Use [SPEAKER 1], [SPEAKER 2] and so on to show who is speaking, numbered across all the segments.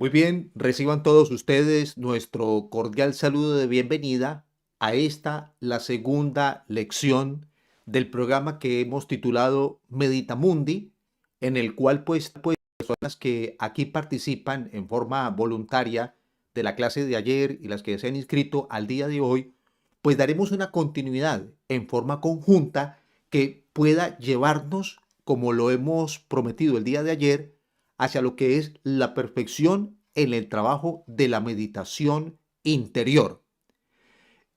[SPEAKER 1] Muy bien, reciban todos ustedes nuestro cordial saludo de bienvenida a esta, la segunda lección del programa que hemos titulado Meditamundi, en el cual pues personas que aquí participan en forma voluntaria de la clase de ayer y las que se han inscrito al día de hoy, pues daremos una continuidad en forma conjunta que pueda llevarnos, como lo hemos prometido el día de ayer, hacia lo que es la perfección en el trabajo de la meditación interior.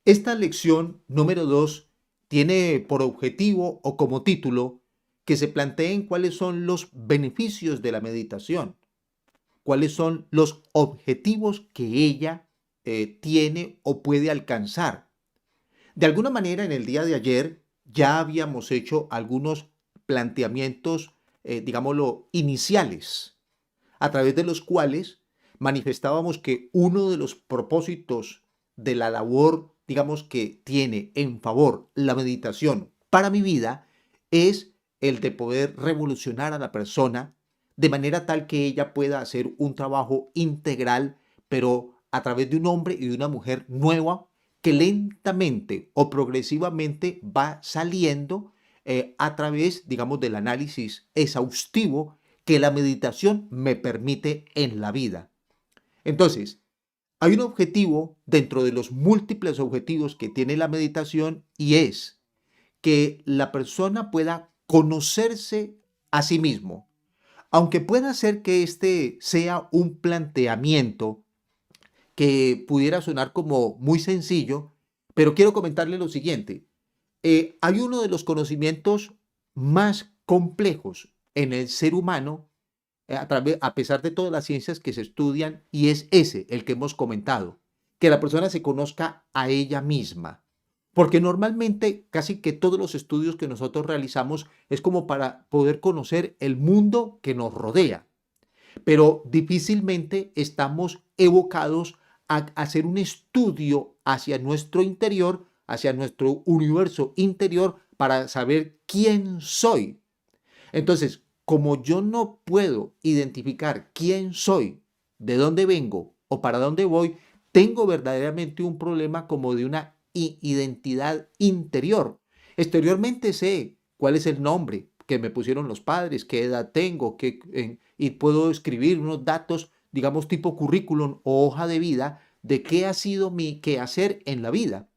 [SPEAKER 1] Esta lección número 2 tiene por objetivo o como título que se planteen cuáles son los beneficios de la meditación, cuáles son los objetivos que ella tiene o puede alcanzar. De alguna manera, en el día de ayer ya habíamos hecho algunos planteamientos, digámoslo, iniciales, a través de los cuales manifestábamos que uno de los propósitos de la labor, digamos, que tiene en favor la meditación para mi vida es el de poder revolucionar a la persona de manera tal que ella pueda hacer un trabajo integral, pero a través de un hombre y de una mujer nueva que lentamente o progresivamente va saliendo a través, digamos, del análisis exhaustivo que la meditación me permite en la vida. Entonces, hay un objetivo dentro de los múltiples objetivos que tiene la meditación y es que la persona pueda conocerse a sí mismo. Aunque pueda ser que este sea un planteamiento que pudiera sonar como muy sencillo, pero quiero comentarle lo siguiente. Hay uno de los conocimientos más complejos en el ser humano a pesar de todas las ciencias que se estudian, y es ese el que hemos comentado, que la persona se conozca a ella misma. Porque normalmente casi que todos los estudios que nosotros realizamos es como para poder conocer el mundo que nos rodea, pero difícilmente estamos evocados a hacer un estudio hacia nuestro interior, hacia nuestro universo interior, para saber quién soy. Entonces, como yo no puedo identificar quién soy, de dónde vengo o para dónde voy, tengo verdaderamente un problema como de una identidad interior. Exteriormente sé cuál es el nombre que me pusieron los padres, qué edad tengo, y puedo escribir unos datos, digamos, tipo currículum o hoja de vida de qué ha sido mi quehacer en la vida.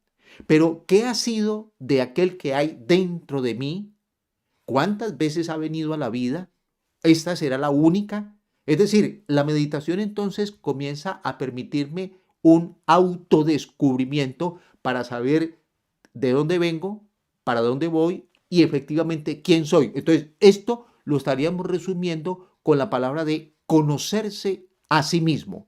[SPEAKER 1] Pero, ¿qué ha sido de aquel que hay dentro de mí? ¿Cuántas veces ha venido a la vida? ¿Esta será la única? Es decir, la meditación entonces comienza a permitirme un autodescubrimiento para saber de dónde vengo, para dónde voy y efectivamente quién soy. Entonces, esto lo estaríamos resumiendo con la palabra de conocerse a sí mismo.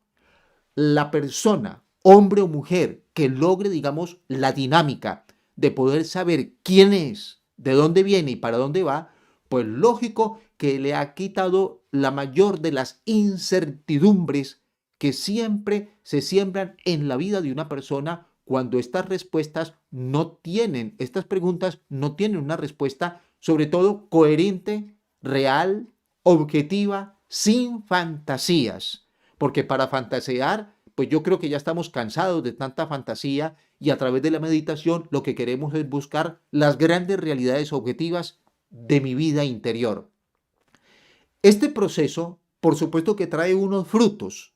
[SPEAKER 1] La persona, hombre o mujer, que logre, digamos, la dinámica de poder saber quién es, de dónde viene y para dónde va, pues lógico que le ha quitado la mayor de las incertidumbres que siempre se siembran en la vida de una persona cuando estas respuestas no tienen, estas preguntas no tienen una respuesta, sobre todo coherente, real, objetiva, sin fantasías. Porque para fantasear, pues yo creo que ya estamos cansados de tanta fantasía y a través de la meditación lo que queremos es buscar las grandes realidades objetivas de mi vida interior. Este proceso, por supuesto que trae unos frutos,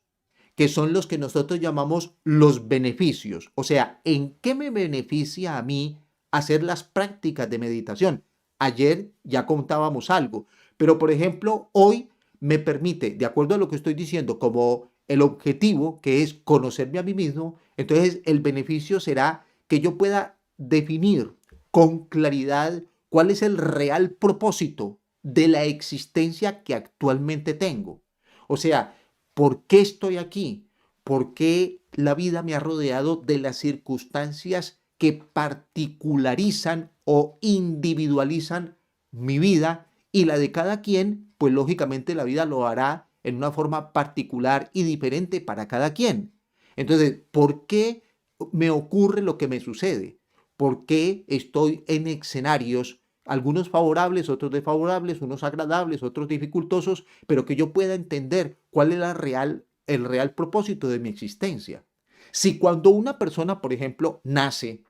[SPEAKER 1] que son los que nosotros llamamos los beneficios. O sea, ¿en qué me beneficia a mí hacer las prácticas de meditación? Ayer ya contábamos algo, pero por ejemplo, hoy me permite, de acuerdo a lo que estoy diciendo, como el objetivo que es conocerme a mí mismo, entonces el beneficio será que yo pueda definir con claridad cuál es el real propósito de la existencia que actualmente tengo. O sea, ¿por qué estoy aquí? ¿Por qué la vida me ha rodeado de las circunstancias que particularizan o individualizan mi vida y la de cada quien? Pues lógicamente la vida lo hará en una forma particular y diferente para cada quien. Entonces, ¿por qué me ocurre lo que me sucede? ¿Por qué estoy en escenarios, algunos favorables, otros desfavorables, unos agradables, otros dificultosos, pero que yo pueda entender cuál es la real el real propósito de mi existencia. Si cuando una persona, por ejemplo, nace,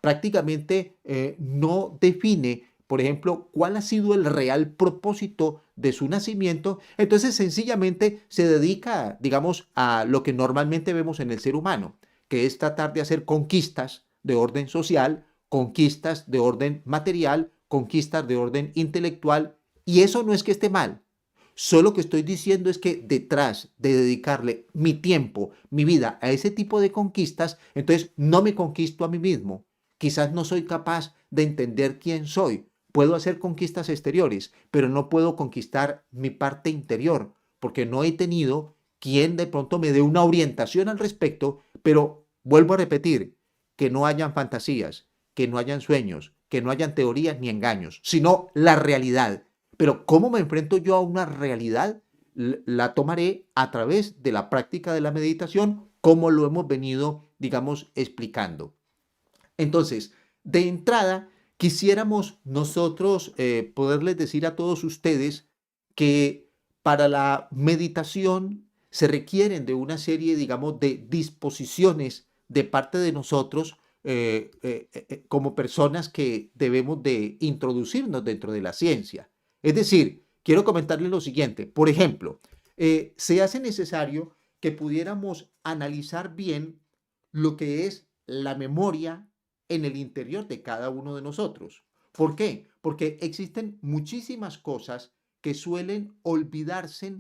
[SPEAKER 1] prácticamente no define, por ejemplo, cuál ha sido el real propósito de su nacimiento, entonces sencillamente se dedica, digamos, a lo que normalmente vemos en el ser humano, que es tratar de hacer conquistas de orden social, conquistas de orden material, conquistas de orden intelectual, y eso no es que esté mal. Solo que estoy diciendo es que detrás de dedicarle mi tiempo, mi vida a ese tipo de conquistas, entonces no me conquisto a mí mismo. Quizás no soy capaz de entender quién soy. Puedo hacer conquistas exteriores, pero no puedo conquistar mi parte interior, porque no he tenido quien de pronto me dé una orientación al respecto, pero vuelvo a repetir, que no hayan fantasías, que no hayan sueños, que no hayan teorías ni engaños, sino la realidad. Pero ¿cómo me enfrento yo a una realidad? La tomaré a través de la práctica de la meditación, como lo hemos venido, digamos, explicando. Entonces, de entrada, quisiéramos nosotros poderles decir a todos ustedes que para la meditación se requieren de una serie, digamos, de disposiciones de parte de nosotros como personas que debemos de introducirnos dentro de la ciencia. Es decir, quiero comentarles lo siguiente. Por ejemplo, se hace necesario que pudiéramos analizar bien lo que es la memoria en el interior de cada uno de nosotros. ¿Por qué? Porque existen muchísimas cosas que suelen olvidarse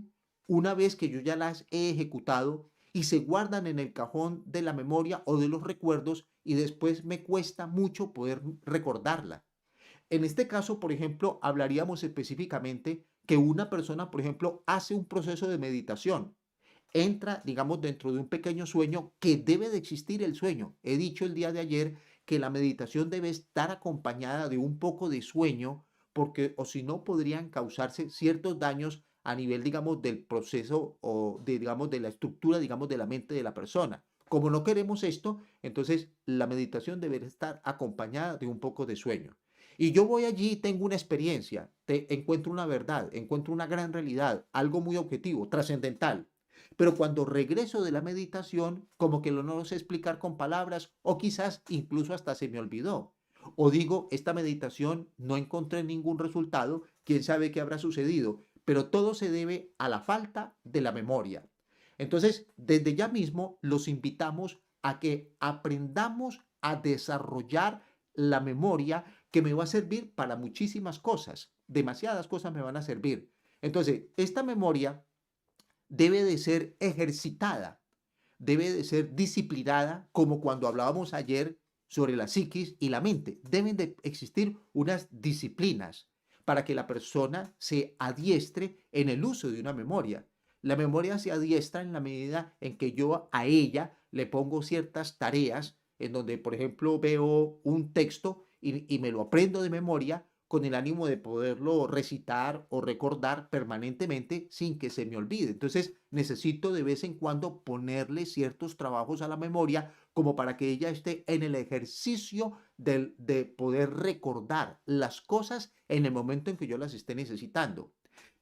[SPEAKER 1] una vez que yo ya las he ejecutado y se guardan en el cajón de la memoria o de los recuerdos y después me cuesta mucho poder recordarla. En este caso, por ejemplo, hablaríamos específicamente que una persona, por ejemplo, hace un proceso de meditación, entra, digamos, dentro de un pequeño sueño, que debe de existir el sueño. He dicho el día de ayer que la meditación debe estar acompañada de un poco de sueño, porque o si no podrían causarse ciertos daños a nivel, digamos, del proceso o de, digamos, de la estructura, digamos, de la mente de la persona. Como no queremos esto, entonces la meditación debe estar acompañada de un poco de sueño. Y yo voy allí, tengo una experiencia, encuentro una verdad, encuentro una gran realidad, algo muy objetivo, trascendental. Pero cuando regreso de la meditación, como que lo no lo sé explicar con palabras o quizás incluso hasta se me olvidó. O digo, esta meditación no encontré ningún resultado, quién sabe qué habrá sucedido, pero todo se debe a la falta de la memoria. Entonces, desde ya mismo los invitamos a que aprendamos a desarrollar la memoria que me va a servir para muchísimas cosas. Demasiadas cosas me van a servir. Entonces, esta memoria debe de ser ejercitada, debe de ser disciplinada, como cuando hablábamos ayer sobre la psiquis y la mente. Deben de existir unas disciplinas para que la persona se adiestre en el uso de una memoria. La memoria se adiestra en la medida en que yo a ella le pongo ciertas tareas en donde, por ejemplo, veo un texto y me lo aprendo de memoria con el ánimo de poderlo recitar o recordar permanentemente sin que se me olvide. Entonces necesito de vez en cuando ponerle ciertos trabajos a la memoria como para que ella esté en el ejercicio de poder recordar las cosas en el momento en que yo las esté necesitando.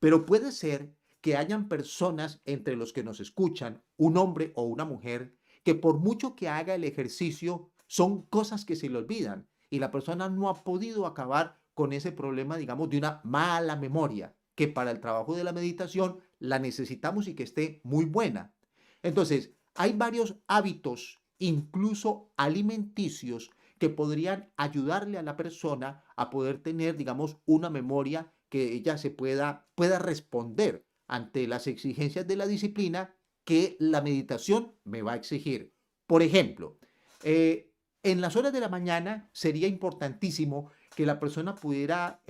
[SPEAKER 1] Pero puede ser que hayan personas entre los que nos escuchan, un hombre o una mujer, que por mucho que haga el ejercicio, son cosas que se le olvidan y la persona no ha podido acabar con ese problema, digamos, de una mala memoria, que para el trabajo de la meditación la necesitamos y que esté muy buena. Entonces, hay varios hábitos, incluso alimenticios, que podrían ayudarle a la persona a poder tener, digamos, una memoria que ella pueda responder ante las exigencias de la disciplina que la meditación me va a exigir. Por ejemplo, en las horas de la mañana sería importantísimo que la persona pudiera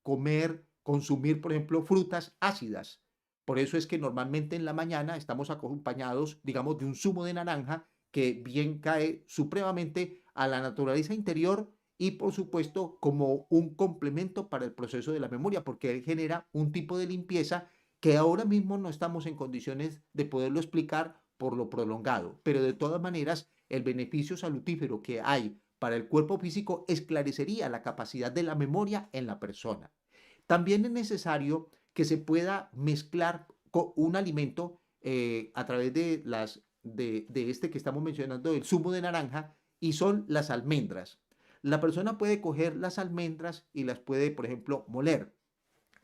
[SPEAKER 1] comer, consumir, por ejemplo, frutas ácidas. Por eso es que normalmente en la mañana estamos acompañados, digamos, de un zumo de naranja que bien cae supremamente a la naturaleza interior y, por supuesto, como un complemento para el proceso de la memoria, porque él genera un tipo de limpieza que ahora mismo no estamos en condiciones de poderlo explicar por lo prolongado. Pero de todas maneras, el beneficio salutífero que hay para el cuerpo físico esclarecería la capacidad de la memoria en la persona. También es necesario que se pueda mezclar con un alimento a través de de este que estamos mencionando, el zumo de naranja, y son las almendras. La persona puede coger las almendras y las puede, por ejemplo, moler,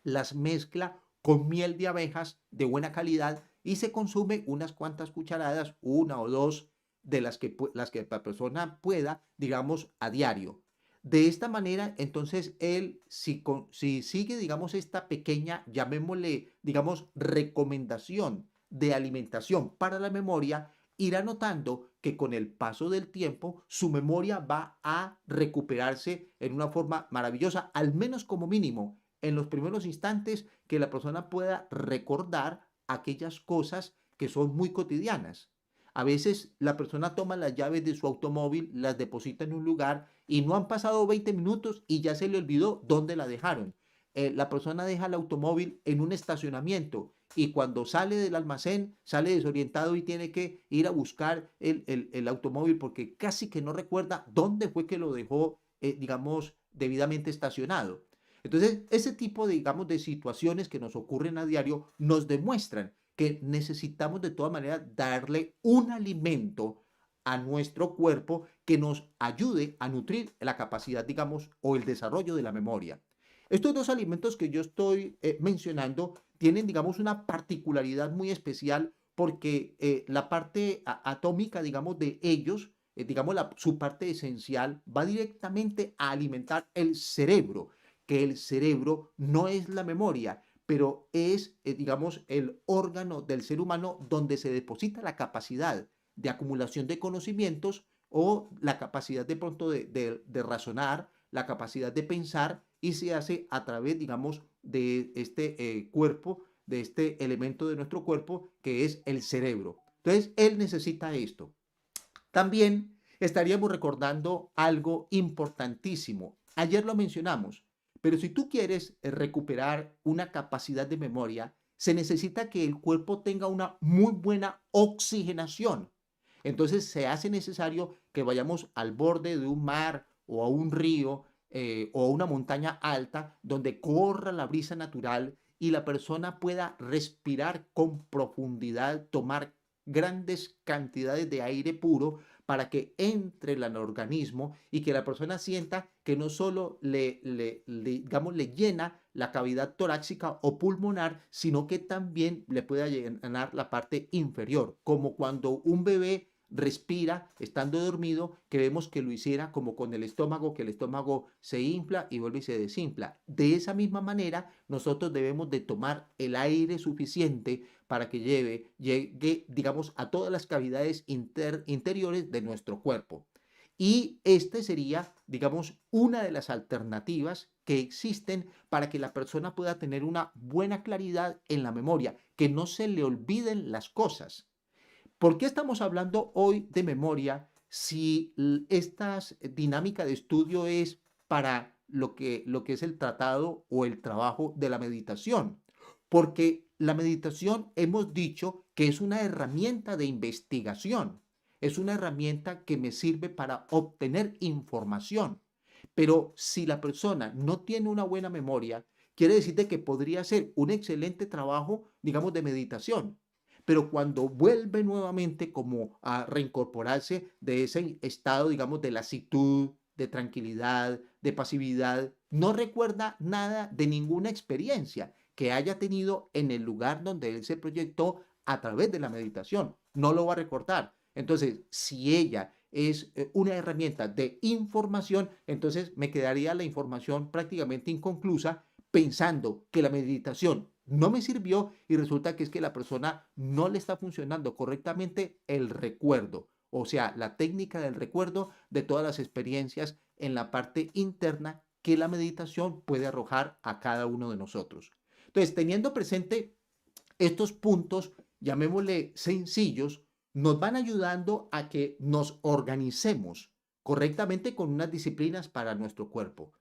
[SPEAKER 1] las mezcla con miel de abejas de buena calidad y se consume unas cuantas cucharadas, una o dos de las que la persona pueda, digamos, a diario. De esta manera, entonces, él, si sigue, digamos, esta pequeña, llamémosle, digamos, recomendación de alimentación para la memoria, irá notando que con el paso del tiempo su memoria va a recuperarse en una forma maravillosa, al menos como mínimo en los primeros instantes, que la persona pueda recordar aquellas cosas que son muy cotidianas. A veces la persona toma las llaves de su automóvil, las deposita en un lugar y no han pasado 20 minutos y ya se le olvidó dónde la dejaron. La persona deja el automóvil en un estacionamiento y cuando sale del almacén sale desorientado y tiene que ir a buscar el automóvil porque casi que no recuerda dónde fue que lo dejó, digamos, debidamente estacionado. Entonces, ese tipo de, digamos, de situaciones que nos ocurren a diario nos demuestran que necesitamos de todas maneras darle un alimento a nuestro cuerpo que nos ayude a nutrir la capacidad, digamos, o el desarrollo de la memoria. Estos dos alimentos que yo estoy mencionando tienen, digamos, una particularidad muy especial porque la parte atómica, digamos, de ellos, digamos, su parte esencial va directamente a alimentar el cerebro, que el cerebro no es la memoria, pero es, digamos, el órgano del ser humano donde se deposita la capacidad de acumulación de conocimientos o la capacidad de pronto de razonar, la capacidad de pensar y se hace a través, digamos, de este cuerpo, de este elemento de nuestro cuerpo que es el cerebro. Entonces, él necesita esto. También estaríamos recordando algo importantísimo. Ayer lo mencionamos, pero si tú quieres recuperar una capacidad de memoria, se necesita que el cuerpo tenga una muy buena oxigenación. Entonces se hace necesario que vayamos al borde de un mar o a un río o a una montaña alta donde corra la brisa natural y la persona pueda respirar con profundidad, tomar grandes cantidades de aire puro para que entre en el organismo y que la persona sienta que no solo digamos, le llena la cavidad torácica o pulmonar, sino que también le pueda llenar la parte inferior, como cuando un bebé respira estando dormido, que vemos que lo hiciera como con el estómago, que el estómago se infla y vuelve y se desinfla. De esa misma manera, nosotros debemos de tomar el aire suficiente para que llegue, digamos, a todas las cavidades interiores de nuestro cuerpo. Y este sería, digamos, una de las alternativas que existen para que la persona pueda tener una buena claridad en la memoria, que no se le olviden las cosas. ¿Por qué estamos hablando hoy de memoria si esta dinámica de estudio es para lo que es el tratado o el trabajo de la meditación? Porque la meditación hemos dicho que es una herramienta de investigación, es una herramienta que me sirve para obtener información. Pero si la persona no tiene una buena memoria, quiere decir que podría ser un excelente trabajo, digamos, de meditación, pero cuando vuelve nuevamente como a reincorporarse de ese estado, digamos, de lasitud, de tranquilidad, de pasividad, no recuerda nada de ninguna experiencia que haya tenido en el lugar donde él se proyectó a través de la meditación. No lo va a recordar. Entonces, si ella es una herramienta de información, entonces me quedaría la información prácticamente inconclusa pensando que la meditación no me sirvió y resulta que es que la persona no le está funcionando correctamente el recuerdo, o sea, la técnica del recuerdo de todas las experiencias en la parte interna que la meditación puede arrojar a cada uno de nosotros. Entonces, teniendo presente estos puntos, llamémosle sencillos, nos van ayudando a que nos organicemos correctamente con unas disciplinas para nuestro cuerpo.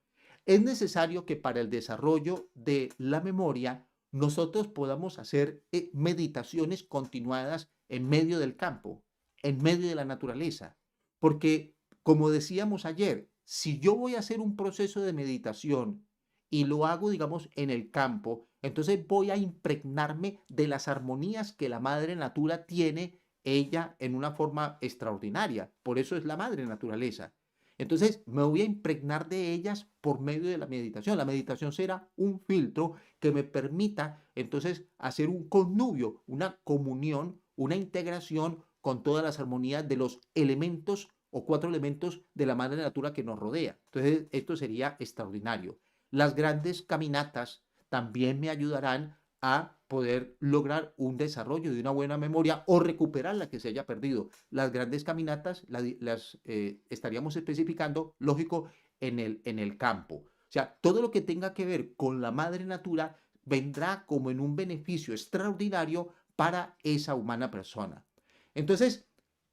[SPEAKER 1] Es necesario que para el desarrollo de la memoria nosotros podamos hacer meditaciones continuadas en medio del campo, en medio de la naturaleza. Porque, como decíamos ayer, si yo voy a hacer un proceso de meditación y lo hago, digamos, en el campo, Entonces voy a impregnarme de las armonías que la madre natura tiene ella en una forma extraordinaria. Por eso es la madre naturaleza. Entonces me voy a impregnar de ellas por medio de la meditación. La meditación será un filtro que me permita entonces hacer un connubio, una comunión, una integración con todas las armonías de los elementos o 4 elementos de la madre natura que nos rodea. Entonces esto sería extraordinario. Las grandes caminatas también me ayudarán a poder lograr un desarrollo de una buena memoria o recuperar la que se haya perdido. Las grandes caminatas las estaríamos especificando, lógico, en el campo. O sea, todo lo que tenga que ver con la madre natura vendrá como en un beneficio extraordinario para esa humana persona. Entonces,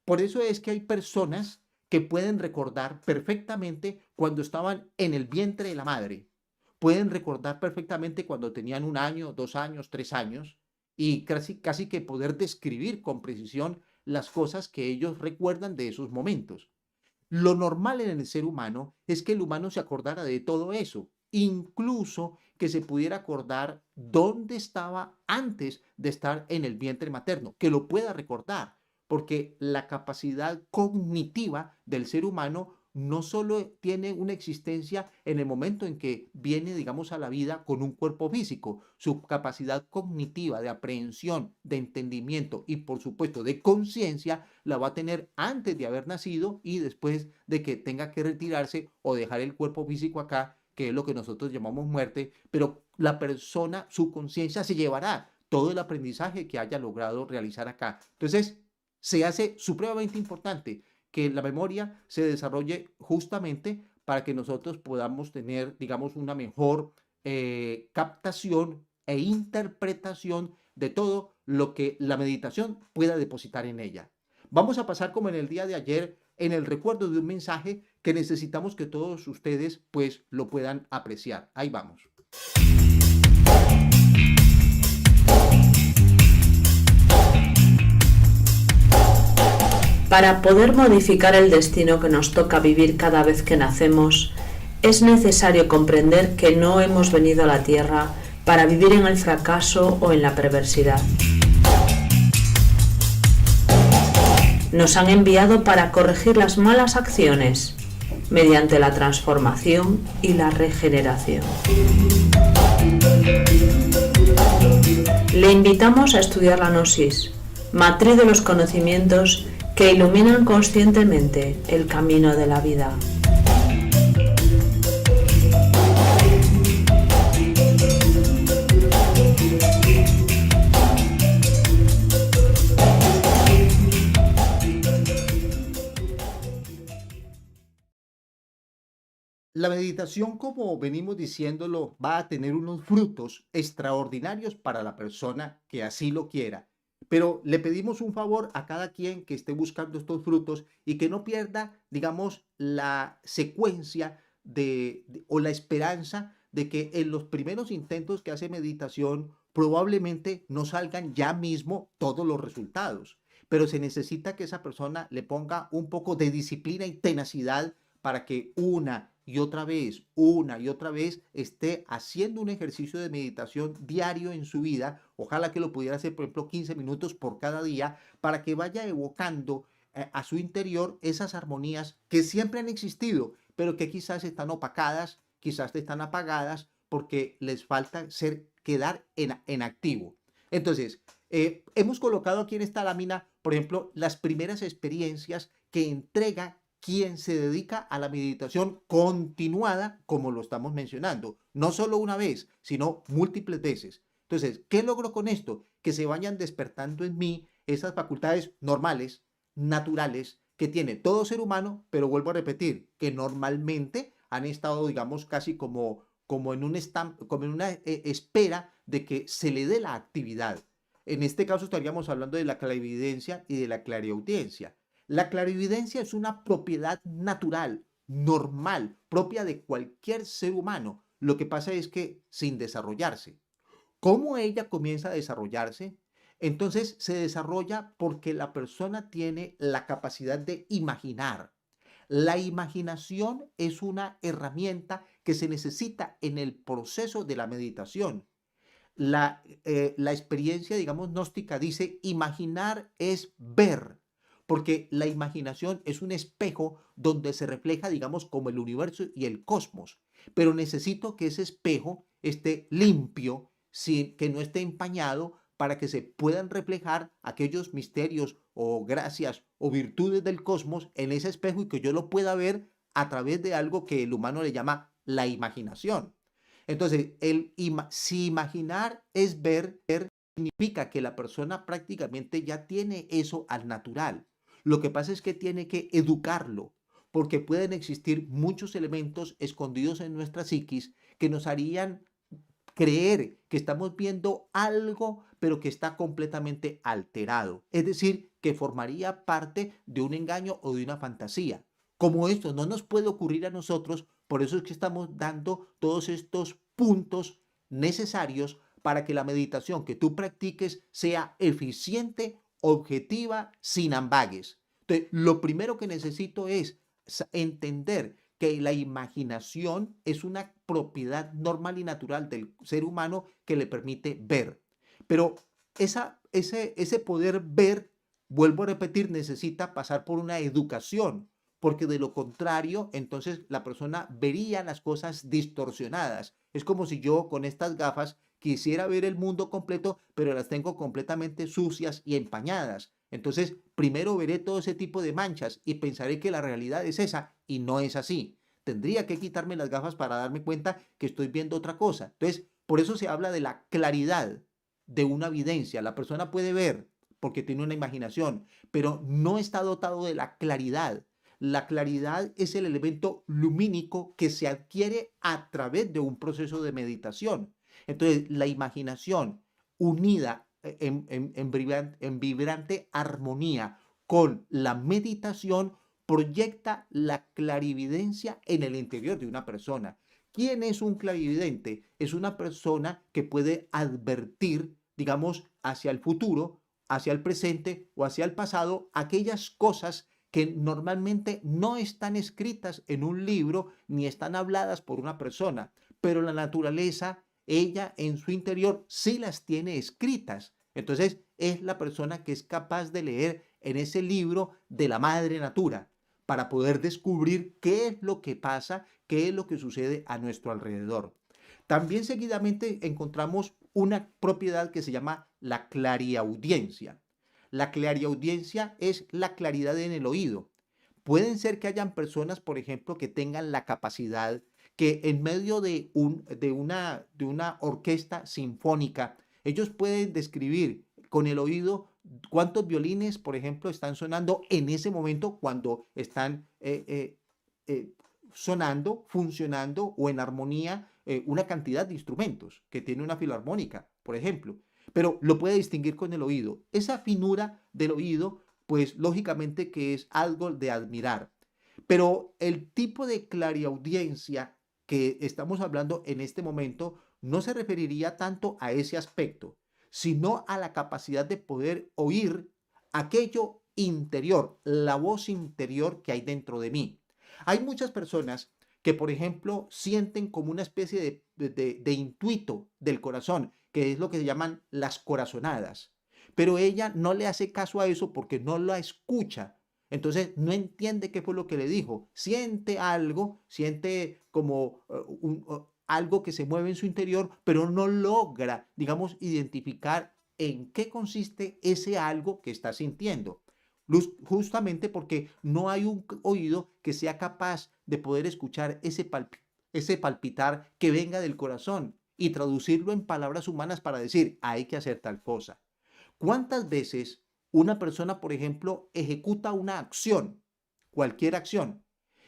[SPEAKER 1] por eso es que hay personas que pueden recordar perfectamente cuando estaban en el vientre de la madre, pueden recordar perfectamente cuando tenían 1 año, 2 años, 3 años, y casi que poder describir con precisión las cosas que ellos recuerdan de esos momentos. Lo normal en el ser humano es que el humano se acordara de todo eso, incluso que se pudiera acordar dónde estaba antes de estar en el vientre materno, que lo pueda recordar, porque la capacidad cognitiva del ser humano no solo tiene una existencia en el momento en que viene, digamos, a la vida con un cuerpo físico, su capacidad cognitiva de aprehensión, de entendimiento y, por supuesto, de conciencia la va a tener antes de haber nacido y después de que tenga que retirarse o dejar el cuerpo físico acá, que es lo que nosotros llamamos muerte, pero la persona, su conciencia se llevará todo el aprendizaje que haya logrado realizar acá. Entonces, se hace supremamente importante que la memoria se desarrolle justamente para que nosotros podamos tener, digamos, una mejor captación e interpretación de todo lo que la meditación pueda depositar en ella. Vamos a pasar como en el día de ayer en el recuerdo de un mensaje que necesitamos que todos ustedes pues lo puedan apreciar. Ahí vamos.
[SPEAKER 2] Para poder modificar el destino que nos toca vivir cada vez que nacemos, es necesario comprender que no hemos venido a la Tierra para vivir en el fracaso o en la perversidad. Nos han enviado para corregir las malas acciones mediante la transformación y la regeneración. Le invitamos a estudiar la Gnosis, matriz de los conocimientos que iluminan conscientemente el camino de la vida.
[SPEAKER 1] La meditación, como venimos diciéndolo, va a tener unos frutos extraordinarios para la persona que así lo quiera. Pero le pedimos un favor a cada quien que esté buscando estos frutos y que no pierda, digamos, la secuencia o la esperanza de que en los primeros intentos que hace meditación probablemente no salgan ya mismo todos los resultados. Pero se necesita que esa persona le ponga un poco de disciplina y tenacidad para que una y otra vez esté haciendo un ejercicio de meditación diario en su vida. Ojalá que lo pudiera hacer, por ejemplo, 15 minutos por cada día, para que vaya evocando a su interior esas armonías que siempre han existido, pero que quizás están opacadas, quizás están apagadas, porque les falta quedar en activo. Entonces, hemos colocado aquí en esta lámina, por ejemplo, las primeras experiencias que entrega quien se dedica a la meditación continuada, como lo estamos mencionando, no solo una vez, sino múltiples veces. Entonces, ¿qué logro con esto? Que se vayan despertando en mí esas facultades normales, naturales, que tiene todo ser humano, pero vuelvo a repetir, que normalmente han estado, digamos, casi como en una espera de que se le dé la actividad. En este caso estaríamos hablando de la clarividencia y de la clariaudiencia. La clarividencia es una propiedad natural, normal, propia de cualquier ser humano. Lo que pasa es que sin desarrollarse. ¿Cómo ella comienza a desarrollarse? Entonces se desarrolla porque la persona tiene la capacidad de imaginar. La imaginación es una herramienta que se necesita en el proceso de la meditación. la experiencia, digamos, gnóstica dice, imaginar es ver, porque la imaginación es un espejo donde se refleja, digamos, como el universo y el cosmos, pero necesito que ese espejo esté limpio, sin, que no esté empañado, para que se puedan reflejar aquellos misterios o gracias o virtudes del cosmos en ese espejo y que yo lo pueda ver a través de algo que el humano le llama la imaginación. Entonces, si imaginar es ver, significa que la persona prácticamente ya tiene eso al natural. Lo que pasa es que tiene que educarlo, porque pueden existir muchos elementos escondidos en nuestra psiquis que nos harían creer que estamos viendo algo, pero que está completamente alterado. Es decir, que formaría parte de un engaño o de una fantasía. Como esto no nos puede ocurrir a nosotros, por eso es que estamos dando todos estos puntos necesarios para que la meditación que tú practiques sea eficiente, objetiva, sin ambages. Entonces, lo primero que necesito es entender que la imaginación es una propiedad normal y natural del ser humano que le permite ver. Pero ese poder ver, vuelvo a repetir, necesita pasar por una educación, porque de lo contrario, entonces la persona vería las cosas distorsionadas. Es como si yo con estas gafas quisiera ver el mundo completo, pero las tengo completamente sucias y empañadas. Entonces, primero veré todo ese tipo de manchas y pensaré que la realidad es esa y no es así. Tendría que quitarme las gafas para darme cuenta que estoy viendo otra cosa. Entonces, por eso se habla de la claridad de una evidencia. La persona puede ver porque tiene una imaginación, pero no está dotado de la claridad. La claridad es el elemento lumínico que se adquiere a través de un proceso de meditación. Entonces, la imaginación unida en vibrante armonía con la meditación proyecta la clarividencia en el interior de una persona. ¿Quién es un clarividente? Es una persona que puede advertir, digamos, hacia el futuro, hacia el presente o hacia el pasado, aquellas cosas que normalmente no están escritas en un libro ni están habladas por una persona, pero la naturaleza, ella en su interior sí las tiene escritas. Entonces es la persona que es capaz de leer en ese libro de la madre natura para poder descubrir qué es lo que pasa, qué es lo que sucede a nuestro alrededor. También seguidamente encontramos una propiedad que se llama la clariaudiencia. La clariaudiencia es la claridad en el oído. Pueden ser que hayan personas, por ejemplo, que tengan la capacidad que en medio de una orquesta sinfónica, ellos pueden describir con el oído cuántos violines, por ejemplo, están sonando en ese momento cuando están sonando, funcionando o en armonía una cantidad de instrumentos que tiene una filarmónica, por ejemplo. Pero lo puede distinguir con el oído. Esa finura del oído, pues lógicamente que es algo de admirar. Pero el tipo de clariaudiencia que estamos hablando en este momento no se referiría tanto a ese aspecto, sino a la capacidad de poder oír aquello interior, la voz interior que hay dentro de mí. Hay muchas personas que, por ejemplo, sienten como una especie de intuito del corazón, que es lo que se llaman las corazonadas. Pero ella no le hace caso a eso porque no la escucha. Entonces no entiende qué fue lo que le dijo. Siente algo, siente como algo que se mueve en su interior, pero no logra, digamos, identificar en qué consiste ese algo que está sintiendo. Justamente porque no hay un oído que sea capaz de poder escuchar ese palpitar que venga del corazón y traducirlo en palabras humanas para decir, hay que hacer tal cosa. ¿Cuántas veces una persona, por ejemplo, ejecuta una acción, cualquier acción,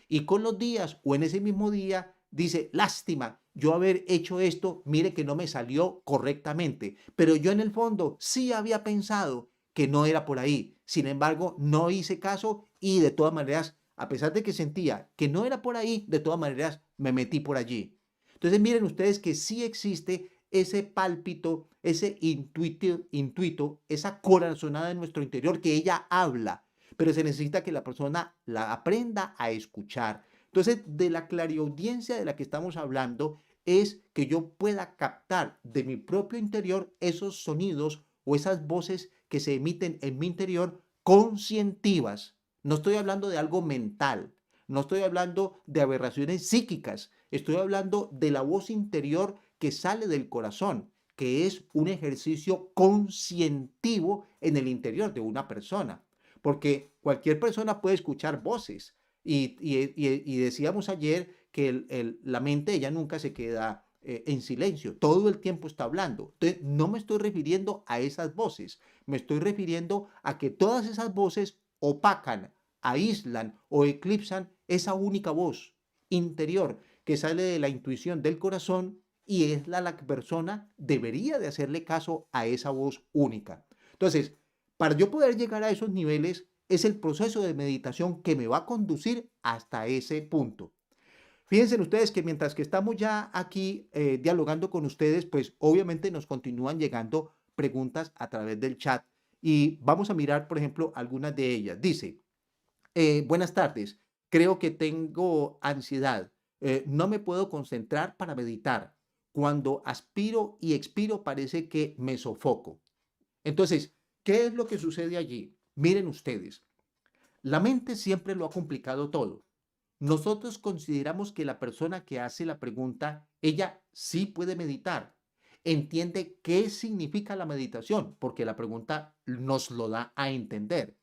[SPEAKER 1] y con los días o en ese mismo día dice, lástima, yo haber hecho esto, mire que no me salió correctamente, pero yo en el fondo sí había pensado que no era por ahí. Sin embargo, no hice caso y de todas maneras, a pesar de que sentía que no era por ahí, de todas maneras me metí por allí. Entonces miren ustedes que sí existe ese pálpito, ese intuito, esa corazonada en nuestro interior que ella habla, pero se necesita que la persona la aprenda a escuchar. Entonces, de la clariaudiencia de la que estamos hablando es que yo pueda captar de mi propio interior esos sonidos o esas voces que se emiten en mi interior conscientivas. No estoy hablando de algo mental, no estoy hablando de aberraciones psíquicas, estoy hablando de la voz interior que sale del corazón, que es un ejercicio conscientivo en el interior de una persona. Porque cualquier persona puede escuchar voces. Y decíamos ayer que la mente, ella nunca se queda en silencio, todo el tiempo está hablando. Entonces, no me estoy refiriendo a esas voces, me estoy refiriendo a que todas esas voces opacan, aíslan o eclipsan esa única voz interior que sale de la intuición del corazón y es la que persona debería de hacerle caso a esa voz única. Entonces, para yo poder llegar a esos niveles, es el proceso de meditación que me va a conducir hasta ese punto. Fíjense ustedes que mientras que estamos ya aquí dialogando con ustedes, pues obviamente nos continúan llegando preguntas a través del chat y vamos a mirar, por ejemplo, algunas de ellas. Dice, buenas tardes, creo que tengo ansiedad, no me puedo concentrar para meditar. Cuando aspiro y expiro parece que me sofoco. Entonces, ¿qué es lo que sucede allí? Miren ustedes, la mente siempre lo ha complicado todo. Nosotros consideramos que la persona que hace la pregunta, ella sí puede meditar, entiende qué significa la meditación, porque la pregunta nos lo da a entender.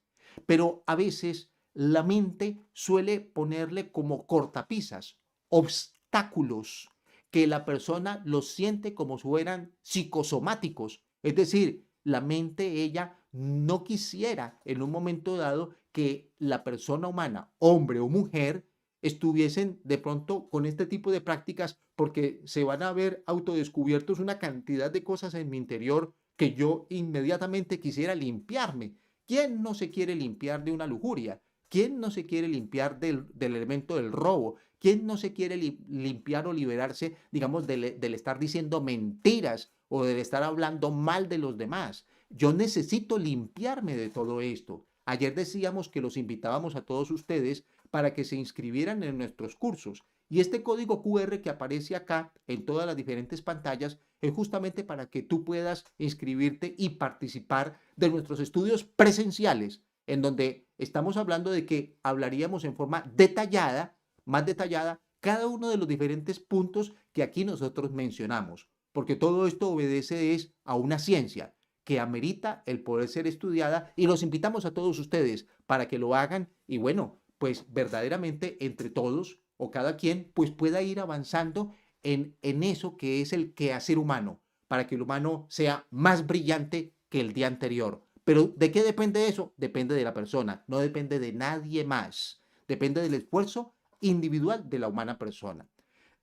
[SPEAKER 1] Pero a veces la mente suele ponerle como cortapisas, obstáculos, que la persona los siente como si fueran psicosomáticos. Es decir, la mente, ella no quisiera en un momento dado que la persona humana, hombre o mujer, estuviesen de pronto con este tipo de prácticas porque se van a ver autodescubiertos una cantidad de cosas en mi interior que yo inmediatamente quisiera limpiarme. ¿Quién no se quiere limpiar de una lujuria? ¿Quién no se quiere limpiar del elemento del robo? ¿Quién no se quiere limpiar o liberarse, digamos, del estar diciendo mentiras o del estar hablando mal de los demás? Yo necesito limpiarme de todo esto. Ayer decíamos que los invitábamos a todos ustedes para que se inscribieran en nuestros cursos. Y este código QR que aparece acá en todas las diferentes pantallas es justamente para que tú puedas inscribirte y participar de nuestros estudios presenciales, en donde estamos hablando de que hablaríamos en forma detallada, más detallada, cada uno de los diferentes puntos que aquí nosotros mencionamos, porque todo esto obedece es a una ciencia que amerita el poder ser estudiada y los invitamos a todos ustedes para que lo hagan y bueno, pues verdaderamente entre todos o cada quien pues pueda ir avanzando en eso que es el quehacer humano, para que el humano sea más brillante que el día anterior. Pero ¿de qué depende eso? Depende de la persona, no depende de nadie más. Depende del esfuerzo individual de la humana persona.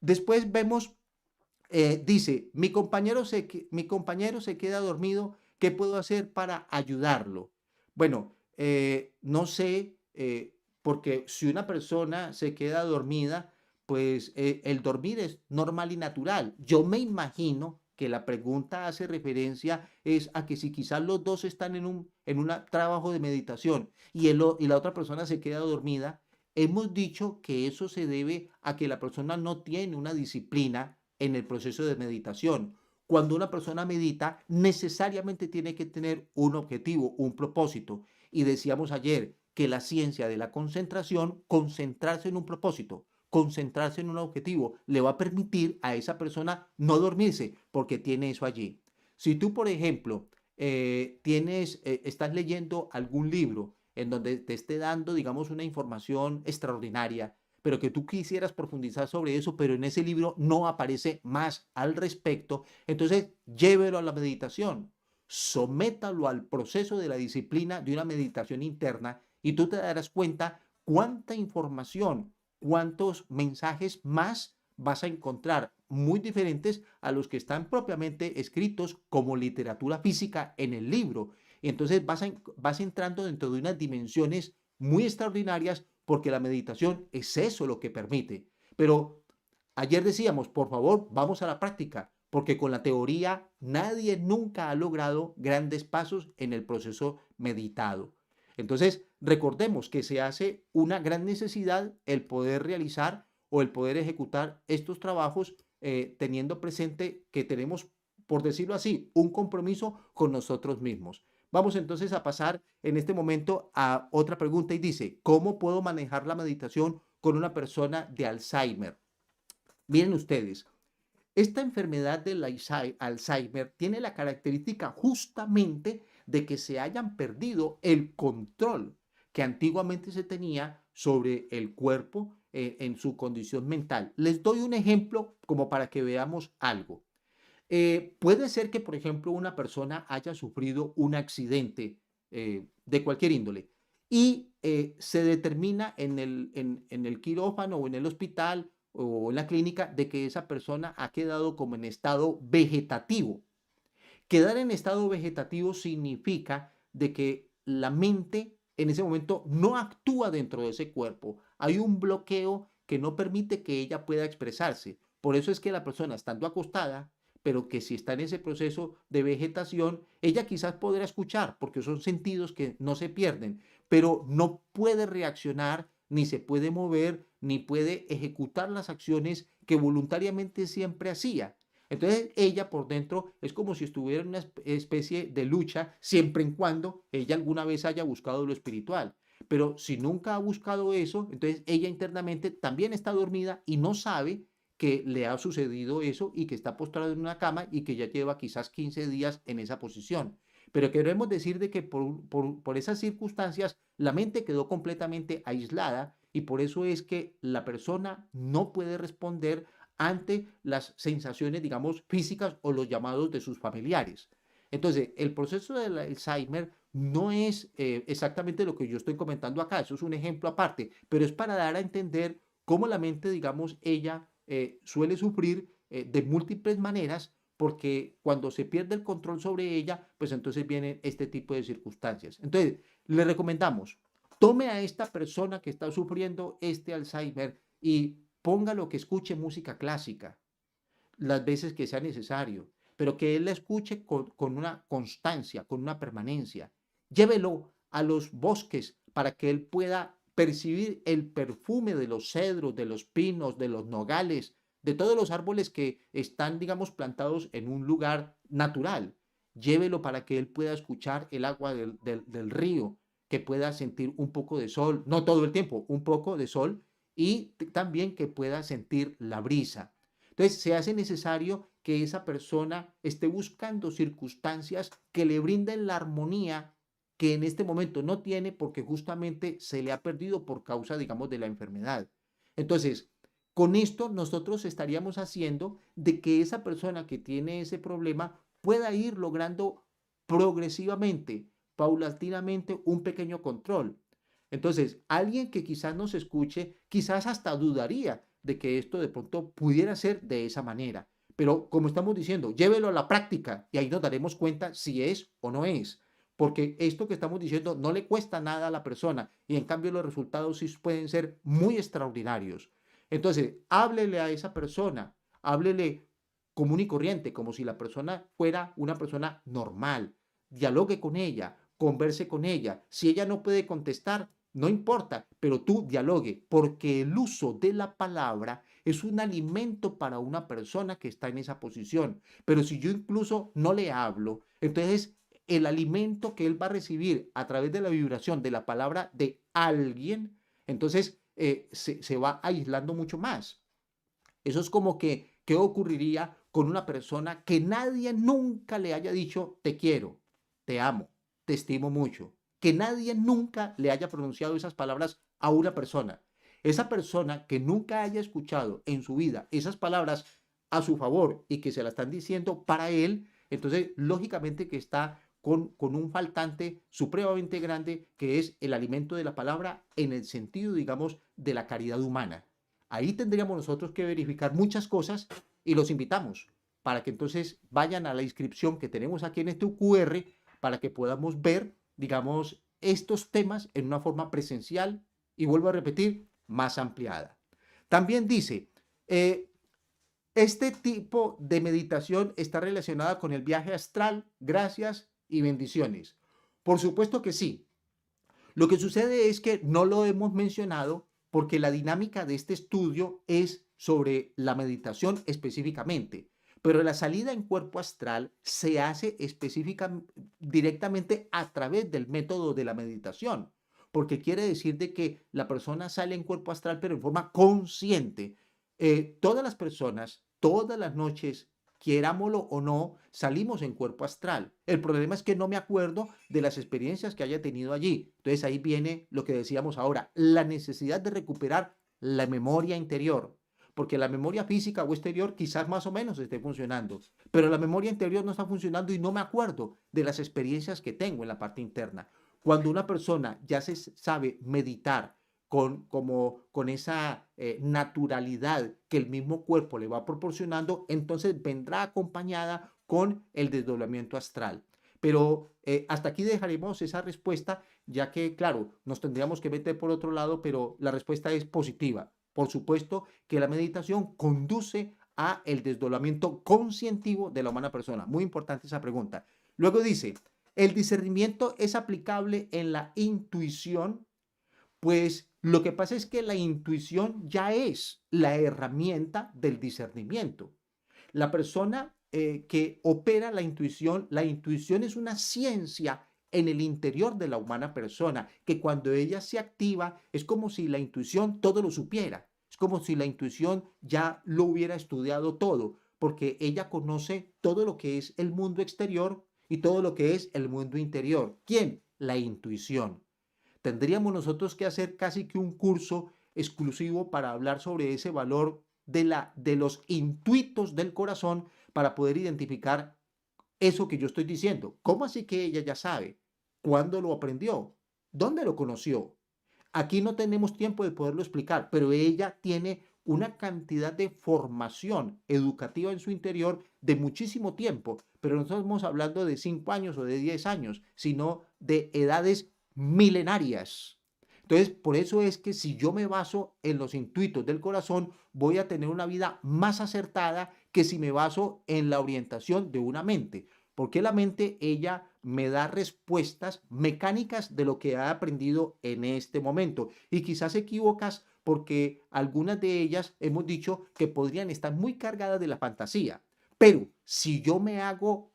[SPEAKER 1] Después vemos, dice, mi compañero se queda dormido, ¿qué puedo hacer para ayudarlo? Bueno, no sé, porque si una persona se queda dormida, pues el dormir es normal y natural. Yo me imagino que la pregunta hace referencia es a que si quizás los dos están en un trabajo de meditación y la otra persona se queda dormida, hemos dicho que eso se debe a que la persona no tiene una disciplina en el proceso de meditación. Cuando una persona medita, necesariamente tiene que tener un objetivo, un propósito. Y decíamos ayer que la ciencia de la concentración, concentrarse en un propósito, concentrarse en un objetivo, le va a permitir a esa persona no dormirse porque tiene eso allí. Si tú, por ejemplo, estás leyendo algún libro en donde te esté dando, digamos, una información extraordinaria, pero que tú quisieras profundizar sobre eso, pero en ese libro no aparece más al respecto, entonces llévelo a la meditación, sométalo al proceso de la disciplina de una meditación interna y tú te darás cuenta cuánta información, cuántos mensajes más vas a encontrar muy diferentes a los que están propiamente escritos como literatura física en el libro. Y entonces vas entrando dentro de unas dimensiones muy extraordinarias porque la meditación es eso lo que permite. Pero ayer decíamos, por favor, vamos a la práctica, porque con la teoría nadie nunca ha logrado grandes pasos en el proceso meditado. Entonces, recordemos que se hace una gran necesidad el poder realizar o el poder ejecutar estos trabajos teniendo presente que tenemos, por decirlo así, un compromiso con nosotros mismos. Vamos entonces a pasar en este momento a otra pregunta y dice, ¿cómo puedo manejar la meditación con una persona de Alzheimer? Miren ustedes, esta enfermedad del Alzheimer tiene la característica justamente de que se hayan perdido el control que antiguamente se tenía sobre el cuerpo en su condición mental. Les doy un ejemplo como para que veamos algo. Puede ser que, por ejemplo, una persona haya sufrido un accidente de cualquier índole y se determina en el quirófano o en el hospital o en la clínica de que esa persona ha quedado como en estado vegetativo. Quedar en estado vegetativo significa de que la mente en ese momento no actúa dentro de ese cuerpo. Hay un bloqueo que no permite que ella pueda expresarse. Por eso es que la persona estando acostada, pero que si está en ese proceso de vegetación, ella quizás podrá escuchar, porque son sentidos que no se pierden, pero no puede reaccionar, ni se puede mover, ni puede ejecutar las acciones que voluntariamente siempre hacía. Entonces ella por dentro es como si estuviera en una especie de lucha siempre en cuando ella alguna vez haya buscado lo espiritual. Pero si nunca ha buscado eso, entonces ella internamente también está dormida y no sabe que le ha sucedido eso y que está postrado en una cama y que ya lleva quizás 15 días en esa posición. Pero queremos decir de que por esas circunstancias la mente quedó completamente aislada y por eso es que la persona no puede responder ante las sensaciones, digamos, físicas o los llamados de sus familiares. Entonces, el proceso del Alzheimer no es exactamente lo que yo estoy comentando acá, eso es un ejemplo aparte, pero es para dar a entender cómo la mente, digamos, ella suele sufrir de múltiples maneras porque cuando se pierde el control sobre ella, pues entonces vienen este tipo de circunstancias. Entonces, le recomendamos, tome a esta persona que está sufriendo este Alzheimer y póngalo que escuche música clásica las veces que sea necesario, pero que él la escuche con una constancia, con una permanencia. Llévelo a los bosques para que él pueda percibir el perfume de los cedros, de los pinos, de los nogales, de todos los árboles que están, digamos, plantados en un lugar natural. Llévelo para que él pueda escuchar el agua del río, que pueda sentir un poco de sol, no todo el tiempo, un poco de sol, y también que pueda sentir la brisa. Entonces, se hace necesario que esa persona esté buscando circunstancias que le brinden la armonía que en este momento no tiene porque justamente se le ha perdido por causa, digamos, de la enfermedad. Entonces, con esto nosotros estaríamos haciendo de que esa persona que tiene ese problema pueda ir logrando progresivamente, paulatinamente, un pequeño control. Entonces, alguien que quizás nos escuche, quizás hasta dudaría de que esto de pronto pudiera ser de esa manera. Pero como estamos diciendo, llévelo a la práctica y ahí nos daremos cuenta si es o no es. Porque esto que estamos diciendo no le cuesta nada a la persona y en cambio los resultados sí pueden ser muy extraordinarios. Entonces, háblele a esa persona, háblele común y corriente, como si la persona fuera una persona normal. Dialogue con ella, converse con ella. Si ella no puede contestar, no importa, pero tú dialogue, porque el uso de la palabra es un alimento para una persona que está en esa posición. Pero si yo incluso no le hablo, entonces el alimento que él va a recibir a través de la vibración de la palabra de alguien, entonces se va aislando mucho más. Eso es como que, ¿qué ocurriría con una persona que nadie nunca le haya dicho te quiero, te amo, te estimo mucho? Que nadie nunca le haya pronunciado esas palabras a una persona. Esa persona que nunca haya escuchado en su vida esas palabras a su favor y que se la están diciendo para él, entonces lógicamente que está con un faltante supremamente grande que es el alimento de la palabra en el sentido, digamos, de la caridad humana. Ahí tendríamos nosotros que verificar muchas cosas y los invitamos para que entonces vayan a la inscripción que tenemos aquí en este QR para que podamos ver, digamos, estos temas en una forma presencial y vuelvo a repetir, más ampliada. También dice, este tipo de meditación está relacionada con el viaje astral, gracias y bendiciones. Por supuesto que sí. Lo que sucede es que no lo hemos mencionado porque la dinámica de este estudio es sobre la meditación específicamente, pero la salida en cuerpo astral se hace directamente a través del método de la meditación, porque quiere decir de que la persona sale en cuerpo astral, pero en forma consciente. Todas las personas, todas las noches, quierámoslo o no, salimos en cuerpo astral. El problema es que no me acuerdo de las experiencias que haya tenido allí. Entonces ahí viene lo que decíamos ahora, la necesidad de recuperar la memoria interior, porque la memoria física o exterior quizás más o menos esté funcionando, pero la memoria interior no está funcionando y no me acuerdo de las experiencias que tengo en la parte interna. Cuando una persona ya se sabe meditar con esa naturalidad que el mismo cuerpo le va proporcionando, entonces vendrá acompañada con el desdoblamiento astral. Pero hasta aquí dejaremos esa respuesta, ya que, claro, nos tendríamos que meter por otro lado, pero la respuesta es positiva. Por supuesto que la meditación conduce a el desdoblamiento conscientivo de la humana persona. Muy importante esa pregunta. Luego dice, ¿el discernimiento es aplicable en la intuición? Pues lo que pasa es que la intuición ya es la herramienta del discernimiento. La persona que opera la intuición es una ciencia en el interior de la humana persona, que cuando ella se activa es como si la intuición todo lo supiera, es como si la intuición ya lo hubiera estudiado todo, porque ella conoce todo lo que es el mundo exterior y todo lo que es el mundo interior. ¿Quién? La intuición. Tendríamos nosotros que hacer casi que un curso exclusivo para hablar sobre ese valor de los intuitos del corazón para poder identificar eso que yo estoy diciendo. ¿Cómo así que ella ya sabe? ¿Cuándo lo aprendió? ¿Dónde lo conoció? Aquí no tenemos tiempo de poderlo explicar, pero ella tiene una cantidad de formación educativa en su interior de muchísimo tiempo, pero no estamos hablando de 5 años o de 10 años, sino de edades milenarias. Entonces, por eso es que si yo me baso en los intuitos del corazón, voy a tener una vida más acertada que si me baso en la orientación de una mente. Porque la mente, ella me da respuestas mecánicas de lo que ha aprendido en este momento. Y quizás equivocas porque algunas de ellas hemos dicho que podrían estar muy cargadas de la fantasía. Pero si yo me hago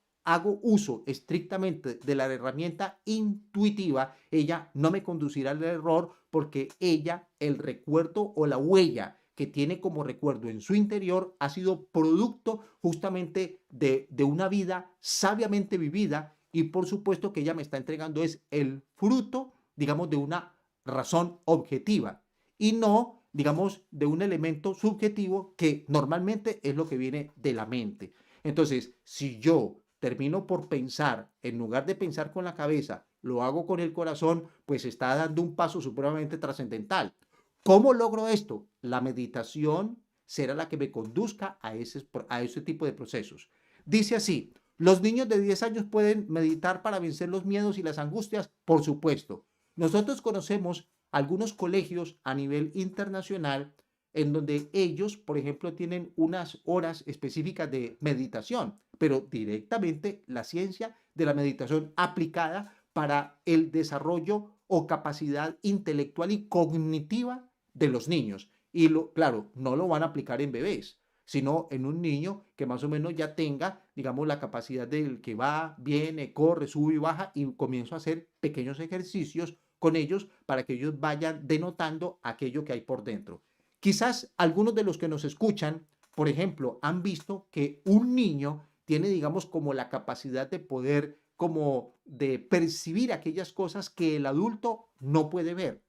[SPEAKER 1] uso estrictamente de la herramienta intuitiva, ella no me conducirá al error porque ella, el recuerdo o la huella que tiene como recuerdo en su interior ha sido producto justamente de una vida sabiamente vivida y por supuesto que ella me está entregando es el fruto, digamos, de una razón objetiva y no, digamos, de un elemento subjetivo que normalmente es lo que viene de la mente. Entonces, si yo termino por pensar, en lugar de pensar con la cabeza, lo hago con el corazón, pues está dando un paso supremamente trascendental. ¿Cómo logro esto? La meditación será la que me conduzca a ese tipo de procesos. Dice así, ¿los niños de 10 años pueden meditar para vencer los miedos y las angustias? Por supuesto. Nosotros conocemos algunos colegios a nivel internacional en donde ellos, por ejemplo, tienen unas horas específicas de meditación, pero directamente la ciencia de la meditación aplicada para el desarrollo o capacidad intelectual y cognitiva de los niños. Y claro, no lo van a aplicar en bebés, sino en un niño que más o menos ya tenga, digamos, la capacidad del que va, viene, corre, sube y baja y comienzo a hacer pequeños ejercicios con ellos para que ellos vayan denotando aquello que hay por dentro. Quizás algunos de los que nos escuchan, por ejemplo, han visto que un niño tiene, digamos, como la capacidad de poder, como de percibir aquellas cosas que el adulto no puede ver.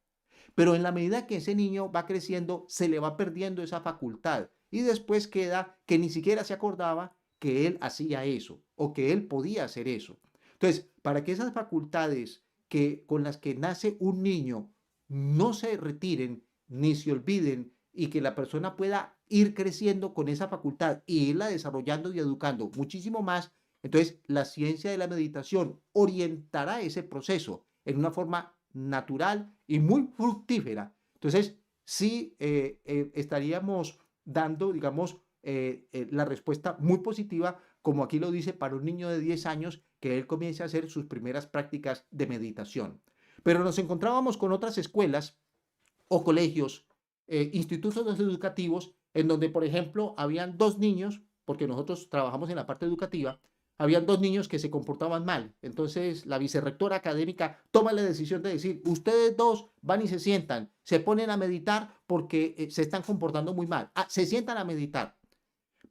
[SPEAKER 1] Pero en la medida que ese niño va creciendo, se le va perdiendo esa facultad y después queda que ni siquiera se acordaba que él hacía eso o que él podía hacer eso. Entonces, para que esas facultades con las que nace un niño no se retiren ni se olviden y que la persona pueda ir creciendo con esa facultad y irla desarrollando y educando muchísimo más, entonces la ciencia de la meditación orientará ese proceso en una forma natural y muy fructífera. Entonces, sí estaríamos dando, digamos, la respuesta muy positiva, como aquí lo dice, para un niño de 10 años, que él comience a hacer sus primeras prácticas de meditación. Pero nos encontrábamos con otras escuelas o colegios, institutos educativos, en donde, por ejemplo, habían dos niños, porque nosotros trabajamos en la parte educativa, habían dos niños que se comportaban mal. Entonces, la vicerrectora académica toma la decisión de decir, ustedes dos van y se sientan, se ponen a meditar porque se están comportando muy mal. Ah, se sientan a meditar.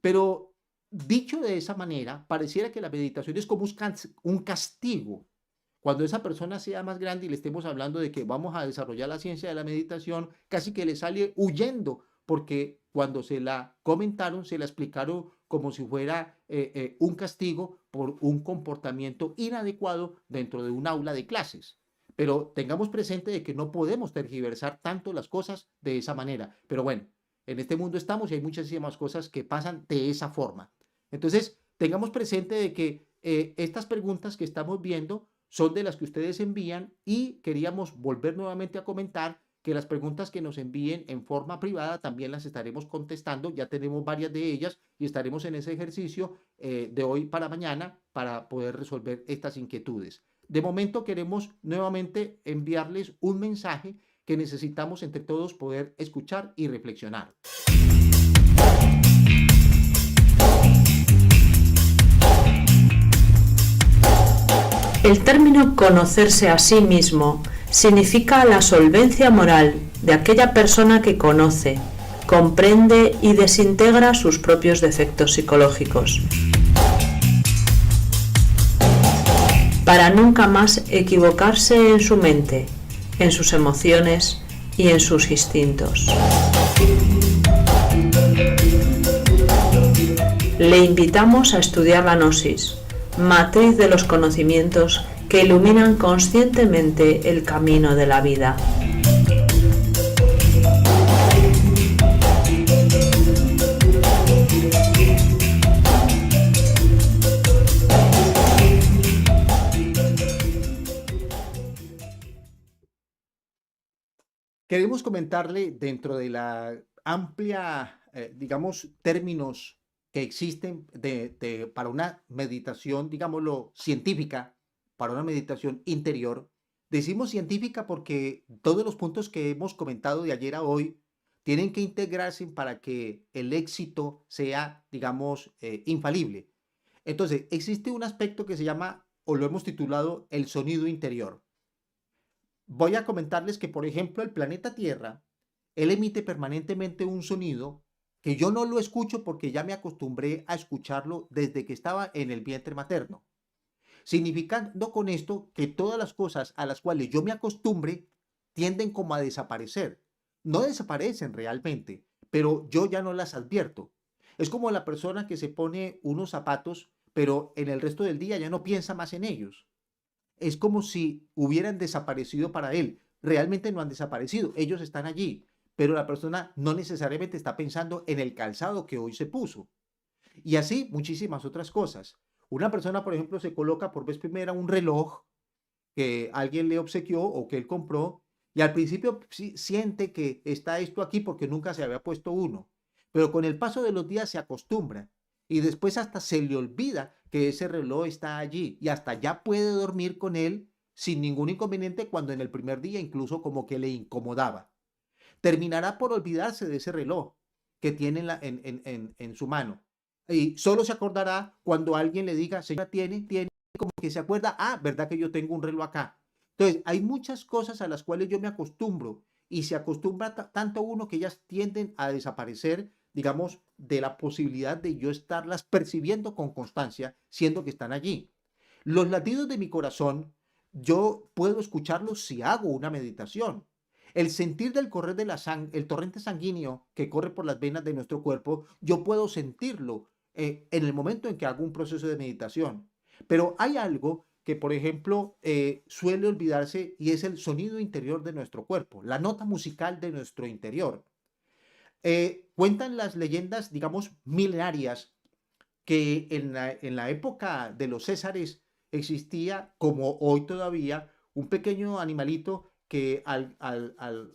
[SPEAKER 1] Pero dicho de esa manera, pareciera que la meditación es como un castigo. Cuando esa persona sea más grande y le estemos hablando de que vamos a desarrollar la ciencia de la meditación, casi que le sale huyendo, porque cuando se la comentaron, se la explicaron como si fuera un castigo por un comportamiento inadecuado dentro de un aula de clases. Pero tengamos presente de que no podemos tergiversar tanto las cosas de esa manera. Pero bueno, en este mundo estamos y hay muchísimas cosas que pasan de esa forma. Entonces, tengamos presente de que estas preguntas que estamos viendo son de las que ustedes envían y queríamos volver nuevamente a comentar que las preguntas que nos envíen en forma privada también las estaremos contestando. Ya tenemos varias de ellas y estaremos en ese ejercicio de hoy para mañana para poder resolver estas inquietudes. De momento queremos nuevamente enviarles un mensaje que necesitamos entre todos poder escuchar y reflexionar.
[SPEAKER 2] El término conocerse a sí mismo significa la solvencia moral de aquella persona que conoce, comprende y desintegra sus propios defectos psicológicos, para nunca más equivocarse en su mente, en sus emociones y en sus instintos. Le invitamos a estudiar la gnosis, matriz de los conocimientos que iluminan conscientemente el camino de la vida.
[SPEAKER 1] Queremos comentarle dentro de la amplia, digamos, términos que existen para una meditación, digámoslo, científica, para una meditación interior. Decimos científica porque todos los puntos que hemos comentado de ayer a hoy tienen que integrarse para que el éxito sea, digamos, infalible. Entonces, existe un aspecto que se llama, o lo hemos titulado, el sonido interior. Voy a comentarles que, por ejemplo, el planeta Tierra, él emite permanentemente un sonido que yo no lo escucho porque ya me acostumbré a escucharlo desde que estaba en el vientre materno. Significando con esto que todas las cosas a las cuales yo me acostumbre tienden como a desaparecer. No desaparecen realmente, pero yo ya no las advierto. Es como la persona que se pone unos zapatos, pero en el resto del día ya no piensa más en ellos. Es como si hubieran desaparecido para él. Realmente no han desaparecido, ellos están allí, pero la persona no necesariamente está pensando en el calzado que hoy se puso. Y así muchísimas otras cosas. Una persona, por ejemplo, se coloca por vez primera un reloj que alguien le obsequió o que él compró y al principio siente que está esto aquí porque nunca se había puesto uno, pero con el paso de los días se acostumbra y después hasta se le olvida que ese reloj está allí y hasta ya puede dormir con él sin ningún inconveniente cuando en el primer día incluso como que le incomodaba. Terminará por olvidarse de ese reloj que tiene en su mano y solo se acordará cuando alguien le diga, señora, tiene, como que se acuerda, ah, verdad que yo tengo un reloj acá. Entonces, hay muchas cosas a las cuales yo me acostumbro y se acostumbra tanto uno que ellas tienden a desaparecer, digamos, de la posibilidad de yo estarlas percibiendo con constancia, siendo que están allí. Los latidos de mi corazón, yo puedo escucharlos si hago una meditación. El sentir del correr de la sangre, el torrente sanguíneo que corre por las venas de nuestro cuerpo, yo puedo sentirlo en el momento en que hago un proceso de meditación. Pero hay algo que, por ejemplo, suele olvidarse y es el sonido interior de nuestro cuerpo, la nota musical de nuestro interior. Cuentan las leyendas, digamos, milenarias, que en la época de los Césares existía, como hoy todavía, un pequeño animalito que al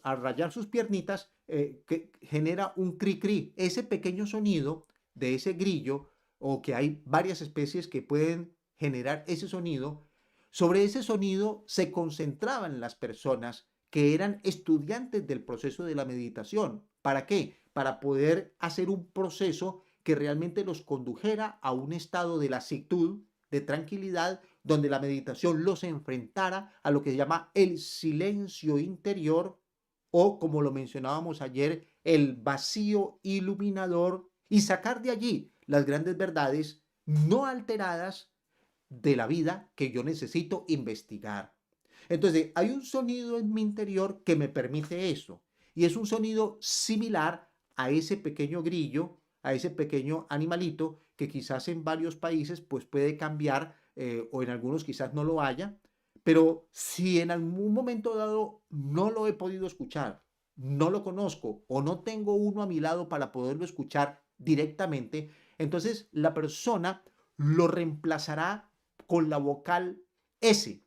[SPEAKER 1] rayar sus piernitas que genera un cri-cri. Ese pequeño sonido de ese grillo, o que hay varias especies que pueden generar ese sonido, sobre ese sonido se concentraban las personas que eran estudiantes del proceso de la meditación. ¿Para qué? para poder hacer un proceso que realmente los condujera a un estado de lasitud, de tranquilidad, donde la meditación los enfrentara a lo que se llama el silencio interior o, como lo mencionábamos ayer, el vacío iluminador, y sacar de allí las grandes verdades no alteradas de la vida que yo necesito investigar. Entonces, hay un sonido en mi interior que me permite eso, y es un sonido similar a ese pequeño grillo, a ese pequeño animalito que quizás en varios países pues puede cambiar, o en algunos quizás no lo haya, pero si en algún momento dado no lo he podido escuchar, no lo conozco o no tengo uno a mi lado para poderlo escuchar directamente, entonces la persona lo reemplazará con la vocal S.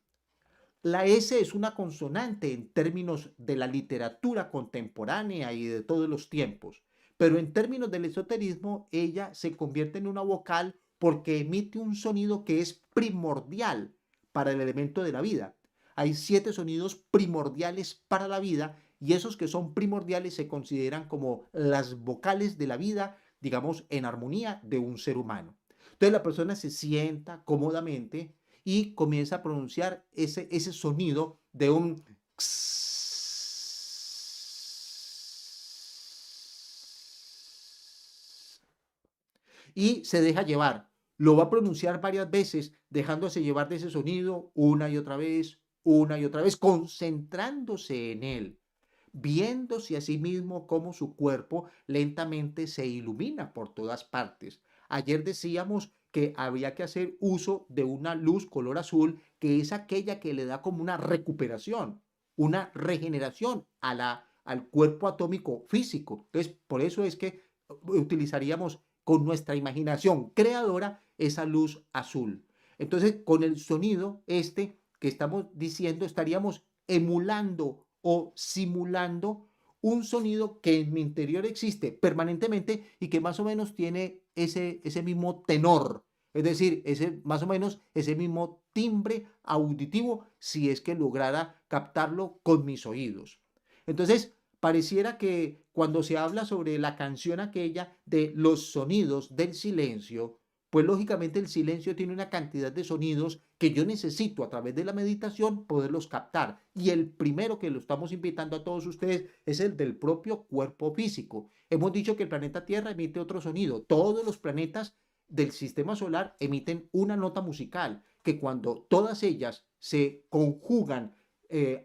[SPEAKER 1] La S es una consonante en términos de la literatura contemporánea y de todos los tiempos, pero en términos del esoterismo ella se convierte en una vocal porque emite un sonido que es primordial para el elemento de la vida. Hay 7 sonidos primordiales para la vida y esos que son primordiales se consideran como las vocales de la vida, digamos, en armonía de un ser humano. Entonces la persona se sienta cómodamente y comienza a pronunciar ese sonido de un y se deja llevar. Lo va a pronunciar varias veces, dejándose llevar de ese sonido una y otra vez, concentrándose en él, viéndose a sí mismo cómo su cuerpo lentamente se ilumina por todas partes. Ayer decíamos que había que hacer uso de una luz color azul, que es aquella que le da como una recuperación, una regeneración al cuerpo atómico físico. Entonces, por eso es que utilizaríamos con nuestra imaginación creadora esa luz azul. Entonces, con el sonido que estamos diciendo, estaríamos emulando o simulando un sonido que en mi interior existe permanentemente y que más o menos tiene ese mismo tenor, es decir, más o menos ese mismo timbre auditivo, si es que lograra captarlo con mis oídos. Entonces, pareciera que cuando se habla sobre la canción aquella de los sonidos del silencio, pues lógicamente el silencio tiene una cantidad de sonidos que yo necesito a través de la meditación poderlos captar. Y el primero que lo estamos invitando a todos ustedes es el del propio cuerpo físico. Hemos dicho que el planeta Tierra emite otro sonido. Todos los planetas del sistema solar emiten una nota musical que cuando todas ellas se conjugan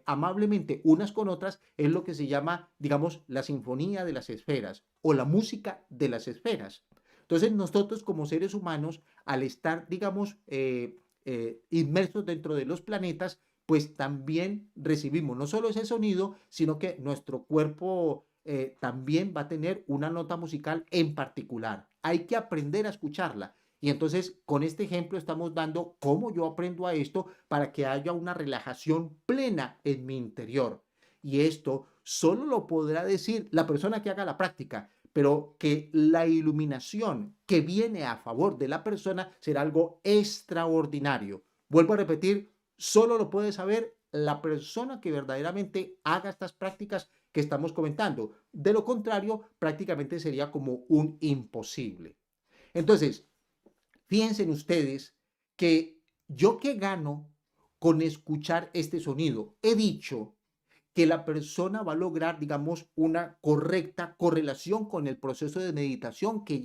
[SPEAKER 1] amablemente unas con otras, es lo que se llama, digamos, la sinfonía de las esferas o la música de las esferas. Entonces nosotros como seres humanos, al estar, digamos, inmersos dentro de los planetas, pues también recibimos no solo ese sonido, sino que nuestro cuerpo también va a tener una nota musical en particular. Hay que aprender a escucharla. Y entonces con este ejemplo estamos dando cómo yo aprendo a esto para que haya una relajación plena en mi interior. Y esto solo lo podrá decir la persona que haga la práctica, pero que la iluminación que viene a favor de la persona será algo extraordinario. Vuelvo a repetir, solo lo puede saber la persona que verdaderamente haga estas prácticas que estamos comentando. De lo contrario, prácticamente sería como un imposible. Entonces, fíjense en ustedes que yo qué gano con escuchar este sonido. He dicho que la persona va a lograr, digamos, una correcta correlación con el proceso de meditación que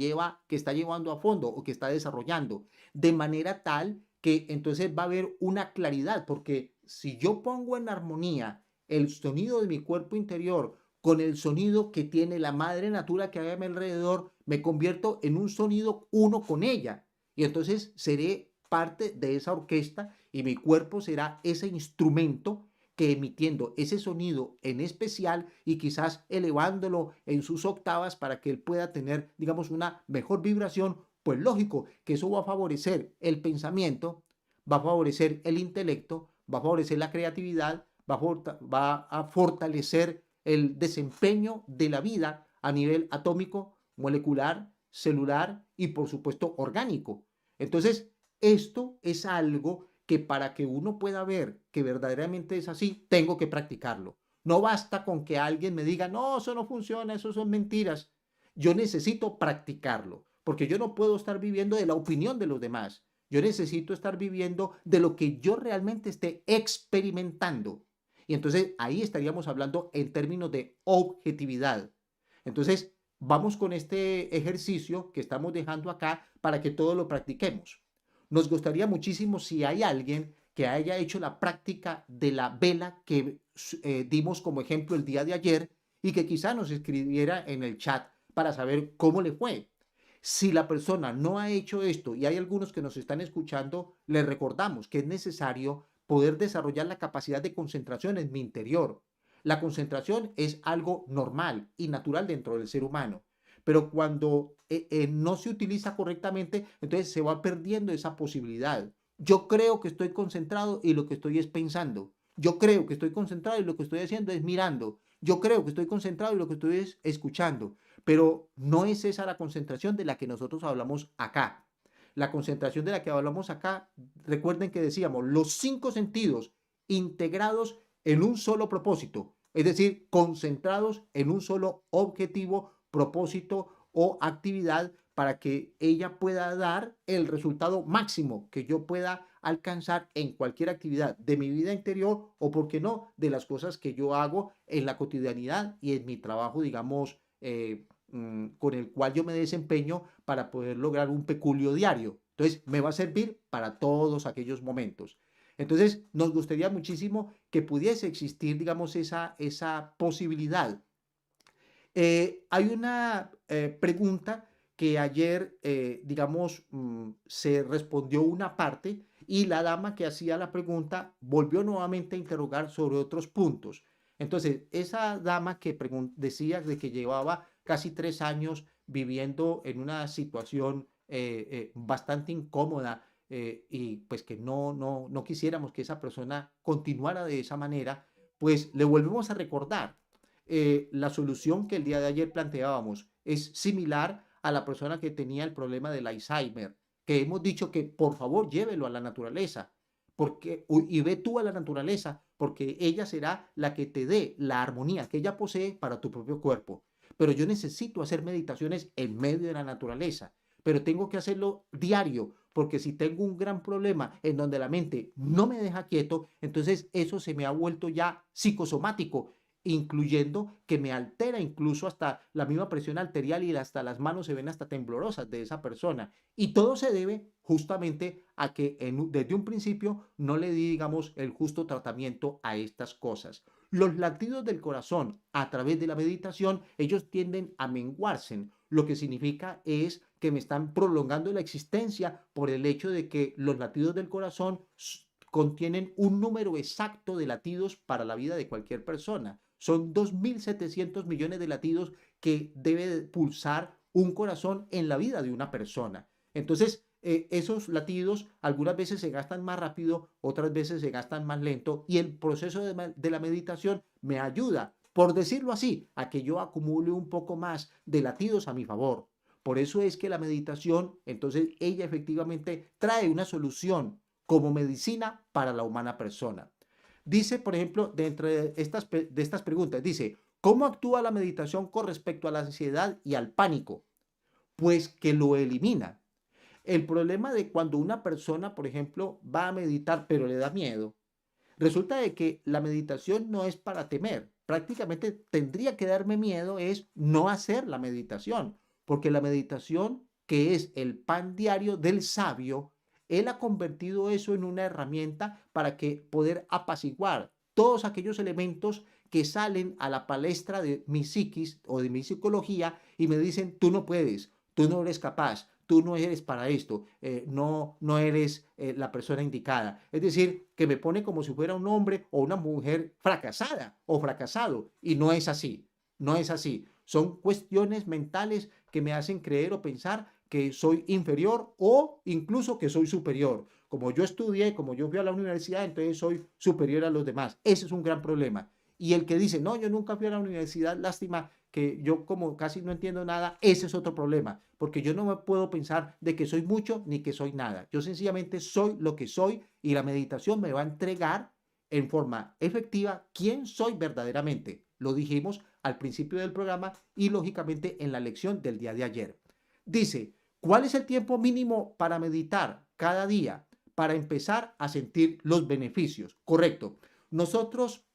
[SPEAKER 1] está llevando a fondo o que está desarrollando, de manera tal que entonces va a haber una claridad, porque si yo pongo en armonía el sonido de mi cuerpo interior con el sonido que tiene la madre natura que hay a mi alrededor, me convierto en un sonido uno con ella. Y entonces seré parte de esa orquesta y mi cuerpo será ese instrumento que emitiendo ese sonido en especial y quizás elevándolo en sus octavas para que él pueda tener, digamos, una mejor vibración, pues lógico que eso va a favorecer el pensamiento, va a favorecer el intelecto, va a favorecer la creatividad, va a fortalecer el desempeño de la vida a nivel atómico, molecular, celular y por supuesto orgánico. Entonces, esto es algo que para que uno pueda ver que verdaderamente es así, tengo que practicarlo. No basta con que alguien me diga, no, eso no funciona, eso son mentiras. Yo necesito practicarlo, porque yo no puedo estar viviendo de la opinión de los demás. Yo necesito estar viviendo de lo que yo realmente esté experimentando. Y entonces ahí estaríamos hablando en términos de objetividad. Entonces, vamos con este ejercicio que estamos dejando acá para que todos lo practiquemos. Nos gustaría muchísimo si hay alguien que haya hecho la práctica de la vela que dimos como ejemplo el día de ayer y que quizá nos escribiera en el chat para saber cómo le fue. Si la persona no ha hecho esto y hay algunos que nos están escuchando, les recordamos que es necesario poder desarrollar la capacidad de concentración en mi interior. La concentración es algo normal y natural dentro del ser humano, pero cuando no se utiliza correctamente, entonces se va perdiendo esa posibilidad. Yo creo que estoy concentrado y lo que estoy es pensando. Yo creo que estoy concentrado y lo que estoy haciendo es mirando. Yo creo que estoy concentrado y lo que estoy es escuchando. Pero no es esa la concentración de la que nosotros hablamos acá. La concentración de la que hablamos acá, recuerden que decíamos los 5 sentidos integrados en un solo propósito, es decir, concentrados en un solo objetivo, propósito o actividad para que ella pueda dar el resultado máximo que yo pueda alcanzar en cualquier actividad de mi vida interior o, por qué no, de las cosas que yo hago en la cotidianidad y en mi trabajo, digamos, con el cual yo me desempeño para poder lograr un peculio diario. Entonces, me va a servir para todos aquellos momentos. Entonces, nos gustaría muchísimo que pudiese existir, digamos, esa posibilidad. Hay una pregunta que ayer, digamos, se respondió una parte y la dama que hacía la pregunta volvió nuevamente a interrogar sobre otros puntos. Entonces, esa dama que decía de que llevaba casi 3 años viviendo en una situación bastante incómoda y pues que no quisiéramos que esa persona continuara de esa manera, pues le volvemos a recordar la solución que el día de ayer planteábamos es similar a la persona que tenía el problema del Alzheimer, que hemos dicho que por favor llévelo a la naturaleza, y ve tú a la naturaleza, porque ella será la que te dé la armonía que ella posee para tu propio cuerpo. Pero yo necesito hacer meditaciones en medio de la naturaleza, pero tengo que hacerlo diario, porque si tengo un gran problema en donde la mente no me deja quieto, entonces eso se me ha vuelto ya psicosomático, incluyendo que me altera incluso hasta la misma presión arterial y hasta las manos se ven hasta temblorosas de esa persona. Y todo se debe justamente a que desde un principio no le di, digamos, el justo tratamiento a estas cosas. Los latidos del corazón a través de la meditación, ellos tienden a menguarse, lo que significa es que me están prolongando la existencia por el hecho de que los latidos del corazón contienen un número exacto de latidos para la vida de cualquier persona. Son 2.700 millones de latidos que debe pulsar un corazón en la vida de una persona. Entonces, esos latidos algunas veces se gastan más rápido, otras veces se gastan más lento y el proceso de la meditación me ayuda, por decirlo así, a que yo acumule un poco más de latidos a mi favor. Por eso es que la meditación, entonces, ella efectivamente trae una solución como medicina para la humana persona. Dice, por ejemplo, dentro de estas preguntas, dice, ¿cómo actúa la meditación con respecto a la ansiedad y al pánico? Pues que lo elimina. El problema de cuando una persona, por ejemplo, va a meditar pero le da miedo, resulta de que la meditación no es para temer. Prácticamente tendría que darme miedo es no hacer la meditación, porque la meditación, que es el pan diario del sabio, él ha convertido eso en una herramienta para que poder apaciguar todos aquellos elementos que salen a la palestra de mi psiquis o de mi psicología y me dicen, tú no puedes, tú no eres capaz, tú no eres para esto, no eres la persona indicada. Es decir, que me pone como si fuera un hombre o una mujer fracasada o fracasado. Y no es así, no es así. Son cuestiones mentales que me hacen creer o pensar que soy inferior o incluso que soy superior. Como yo estudié, como yo fui a la universidad, entonces soy superior a los demás. Ese es un gran problema. Y el que dice, no, yo nunca fui a la universidad, lástima que yo como casi no entiendo nada, ese es otro problema, porque yo no me puedo pensar de que soy mucho ni que soy nada. Yo sencillamente soy lo que soy y la meditación me va a entregar en forma efectiva quién soy verdaderamente. Lo dijimos al principio del programa y lógicamente en la lección del día de ayer. Dice, ¿cuál es el tiempo mínimo para meditar cada día para empezar a sentir los beneficios? Correcto. Nosotros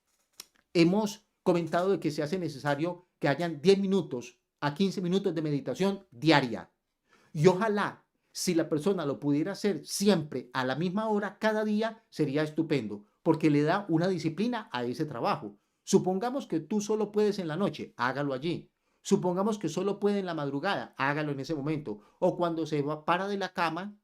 [SPEAKER 1] hemos comentado de que se hace necesario que hayan 10 minutos a 15 minutos de meditación diaria. Y ojalá, si la persona lo pudiera hacer siempre a la misma hora, cada día, sería estupendo, porque le da una disciplina a ese trabajo. Supongamos que tú solo puedes en la noche, hágalo allí. Supongamos que solo puede en la madrugada, hágalo en ese momento. O cuando para de la cama,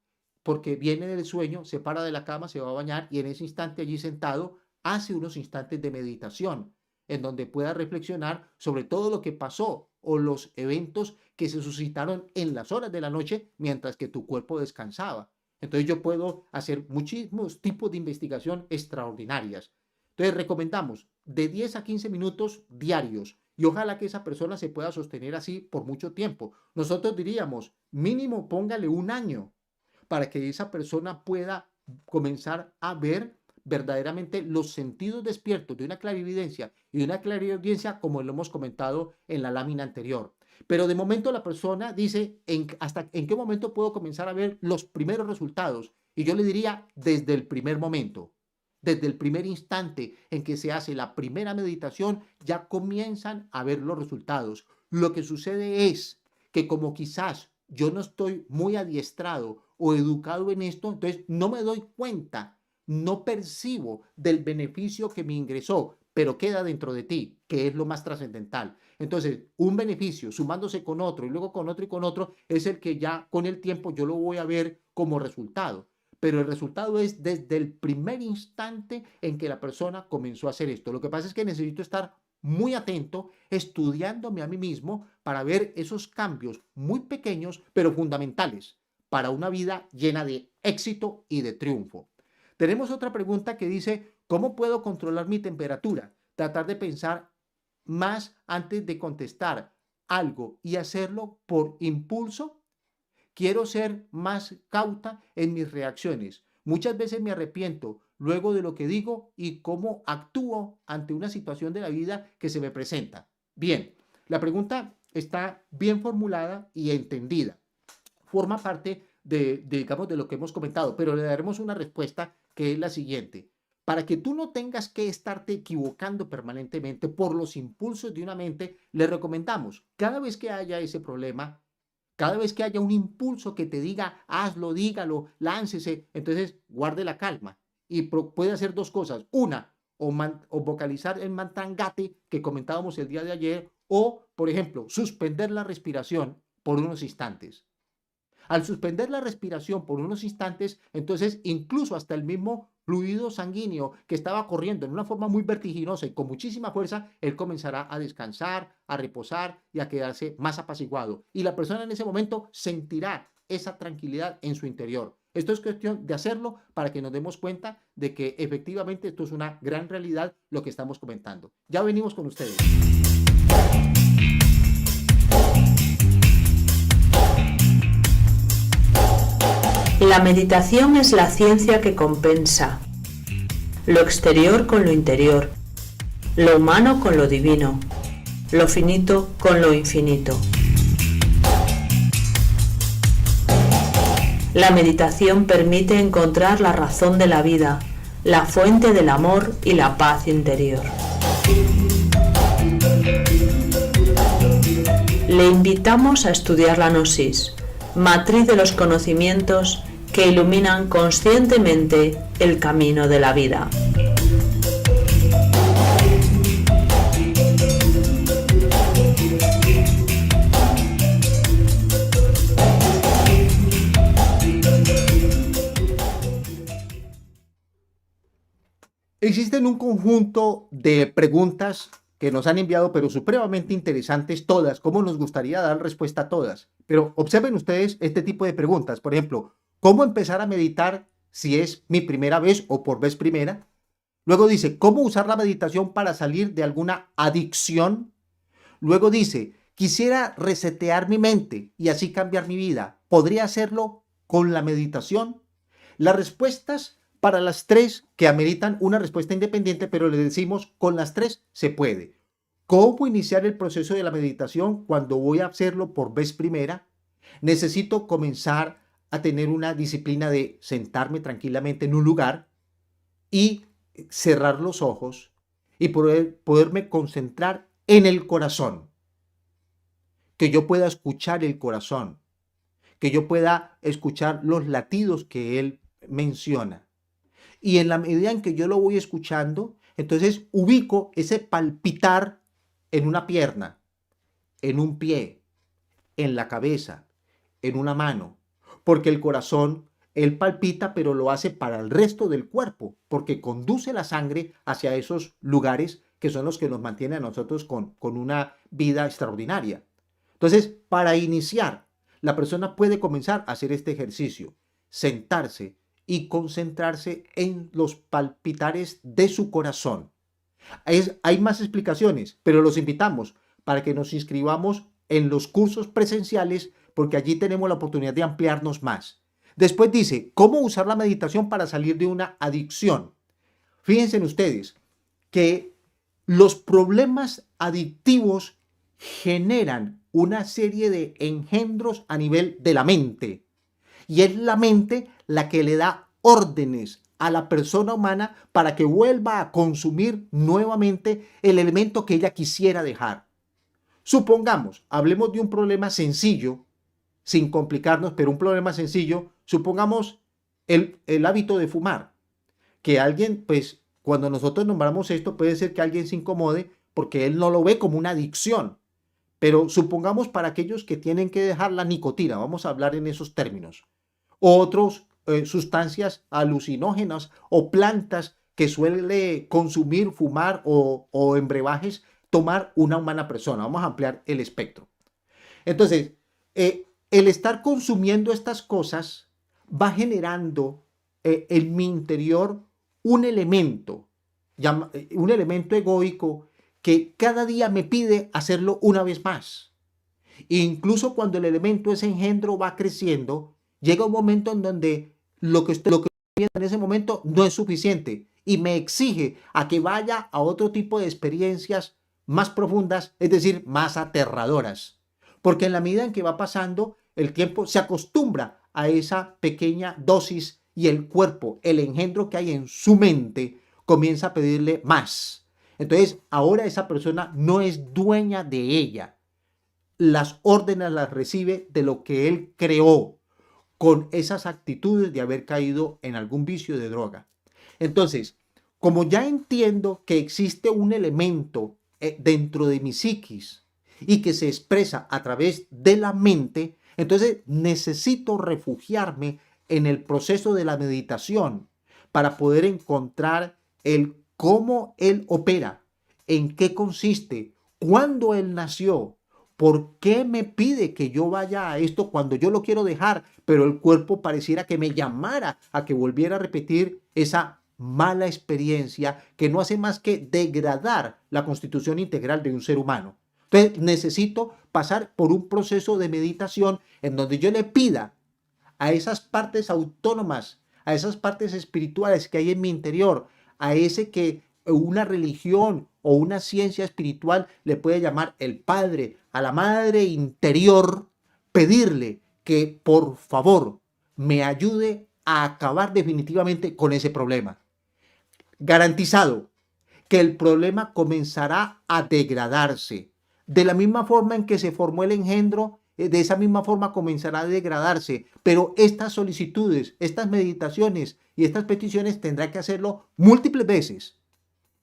[SPEAKER 1] porque viene del sueño, se para de la cama, se va a bañar y en ese instante allí sentado, hace unos instantes de meditación en donde pueda reflexionar sobre todo lo que pasó o los eventos que se suscitaron en las horas de la noche mientras que tu cuerpo descansaba. Entonces yo puedo hacer muchísimos tipos de investigación extraordinarias. Entonces recomendamos de 10 a 15 minutos diarios y ojalá que esa persona se pueda sostener así por mucho tiempo. Nosotros diríamos, mínimo póngale un año para que esa persona pueda comenzar a ver verdaderamente los sentidos despiertos de una clarividencia y de una clariaudiencia como lo hemos comentado en la lámina anterior. Pero de momento la persona dice, ¿hasta en qué momento puedo comenzar a ver los primeros resultados? Y yo le diría, desde el primer momento, desde el primer instante en que se hace la primera meditación, ya comienzan a ver los resultados. Lo que sucede es que como quizás yo no estoy muy adiestrado o educado en esto, entonces no me doy cuenta, no percibo del beneficio que me ingresó, pero queda dentro de ti, que es lo más trascendental. Entonces, un beneficio sumándose con otro y luego con otro y con otro es el que ya con el tiempo yo lo voy a ver como resultado. Pero el resultado es desde el primer instante en que la persona comenzó a hacer esto. Lo que pasa es que necesito estar muy atento, estudiándome a mí mismo para ver esos cambios muy pequeños, pero fundamentales para una vida llena de éxito y de triunfo. Tenemos otra pregunta que dice, ¿cómo puedo controlar mi temperatura? Tratar de pensar más antes de contestar algo y hacerlo por impulso. Quiero ser más cauta en mis reacciones. Muchas veces me arrepiento luego de lo que digo y cómo actúo ante una situación de la vida que se me presenta. Bien, la pregunta está bien formulada y entendida. Forma parte digamos, de lo que hemos comentado, pero le daremos una respuesta que es la siguiente. Para que tú no tengas que estarte equivocando permanentemente por los impulsos de una mente, le recomendamos, cada vez que haya ese problema, cada vez que haya un impulso que te diga, hazlo, dígalo, láncese, entonces guarde la calma y puede hacer dos cosas. Una, o vocalizar el mantrangate que comentábamos el día de ayer, o, por ejemplo, suspender la respiración por unos instantes. Al suspender la respiración por unos instantes, entonces incluso hasta el mismo fluido sanguíneo que estaba corriendo en una forma muy vertiginosa y con muchísima fuerza, él comenzará a descansar, a reposar y a quedarse más apaciguado. Y la persona en ese momento sentirá esa tranquilidad en su interior. Esto es cuestión de hacerlo para que nos demos cuenta de que efectivamente esto es una gran realidad lo que estamos comentando. Ya venimos con ustedes.
[SPEAKER 2] La meditación es la ciencia que compensa lo exterior con lo interior, lo humano con lo divino, lo finito con lo infinito. La meditación permite encontrar la razón de la vida, la fuente del amor y la paz interior. Le invitamos a estudiar la gnosis, matriz de los conocimientos que iluminan conscientemente el camino de la vida.
[SPEAKER 1] Existen un conjunto de preguntas que nos han enviado, pero supremamente interesantes todas, como nos gustaría dar respuesta a todas. Pero observen ustedes este tipo de preguntas. Por ejemplo, ¿cómo empezar a meditar si es mi primera vez o por vez primera? Luego dice, ¿cómo usar la meditación para salir de alguna adicción? Luego dice, quisiera resetear mi mente y así cambiar mi vida. ¿Podría hacerlo con la meditación? Las respuestas para las tres que ameritan una respuesta independiente, pero le decimos, con las tres se puede. ¿Cómo iniciar el proceso de la meditación cuando voy a hacerlo por vez primera? Necesito comenzar a tener una disciplina de sentarme tranquilamente en un lugar y cerrar los ojos y poderme concentrar en el corazón, que yo pueda escuchar el corazón, que yo pueda escuchar los latidos que él menciona. Y en la medida en que yo lo voy escuchando, entonces ubico ese palpitar en una pierna, en un pie, en la cabeza, en una mano, porque el corazón, él palpita, pero lo hace para el resto del cuerpo, porque conduce la sangre hacia esos lugares que son los que nos mantienen a nosotros con una vida extraordinaria. Entonces, para iniciar, la persona puede comenzar a hacer este ejercicio, sentarse y concentrarse en los palpitares de su corazón. Hay más explicaciones, pero los invitamos para que nos inscribamos en los cursos presenciales porque allí tenemos la oportunidad de ampliarnos más. Después dice, ¿cómo usar la meditación para salir de una adicción? Fíjense en ustedes que los problemas adictivos generan una serie de engendros a nivel de la mente. Y es la mente la que le da órdenes a la persona humana para que vuelva a consumir nuevamente el elemento que ella quisiera dejar. Supongamos, hablemos de un problema sencillo, sin complicarnos, pero un problema sencillo, supongamos el hábito de fumar. Que alguien, pues, cuando nosotros nombramos esto, puede ser que alguien se incomode porque él no lo ve como una adicción. Pero supongamos para aquellos que tienen que dejar la nicotina, vamos a hablar en esos términos. Otros sustancias alucinógenas o plantas que suele consumir, fumar o en brebajes tomar una humana persona. Vamos a ampliar el espectro. Entonces, el estar consumiendo estas cosas va generando en mi interior un elemento egoico que cada día me pide hacerlo una vez más. Incluso cuando el elemento, ese engendro, va creciendo, llega un momento en donde lo que estoy viendo en ese momento no es suficiente y me exige a que vaya a otro tipo de experiencias más profundas, es decir, más aterradoras. Porque en la medida en que va pasando el tiempo, se acostumbra a esa pequeña dosis y el cuerpo, el engendro que hay en su mente, comienza a pedirle más. Entonces, ahora esa persona no es dueña de ella. Las órdenes las recibe de lo que él creó con esas actitudes de haber caído en algún vicio de droga. Entonces, como ya entiendo que existe un elemento dentro de mi psiquis y que se expresa a través de la mente, entonces necesito refugiarme en el proceso de la meditación para poder encontrar el cómo él opera, en qué consiste, cuándo él nació, por qué me pide que yo vaya a esto cuando yo lo quiero dejar, pero el cuerpo pareciera que me llamara a que volviera a repetir esa mala experiencia que no hace más que degradar la constitución integral de un ser humano. Entonces necesito pasar por un proceso de meditación en donde yo le pida a esas partes autónomas, a esas partes espirituales que hay en mi interior, a ese que una religión o una ciencia espiritual le puede llamar el Padre, a la Madre interior, pedirle que por favor me ayude a acabar definitivamente con ese problema. Garantizado que el problema comenzará a degradarse. De la misma forma en que se formó el engendro, de esa misma forma comenzará a degradarse. Pero estas solicitudes, estas meditaciones y estas peticiones tendrá que hacerlo múltiples veces.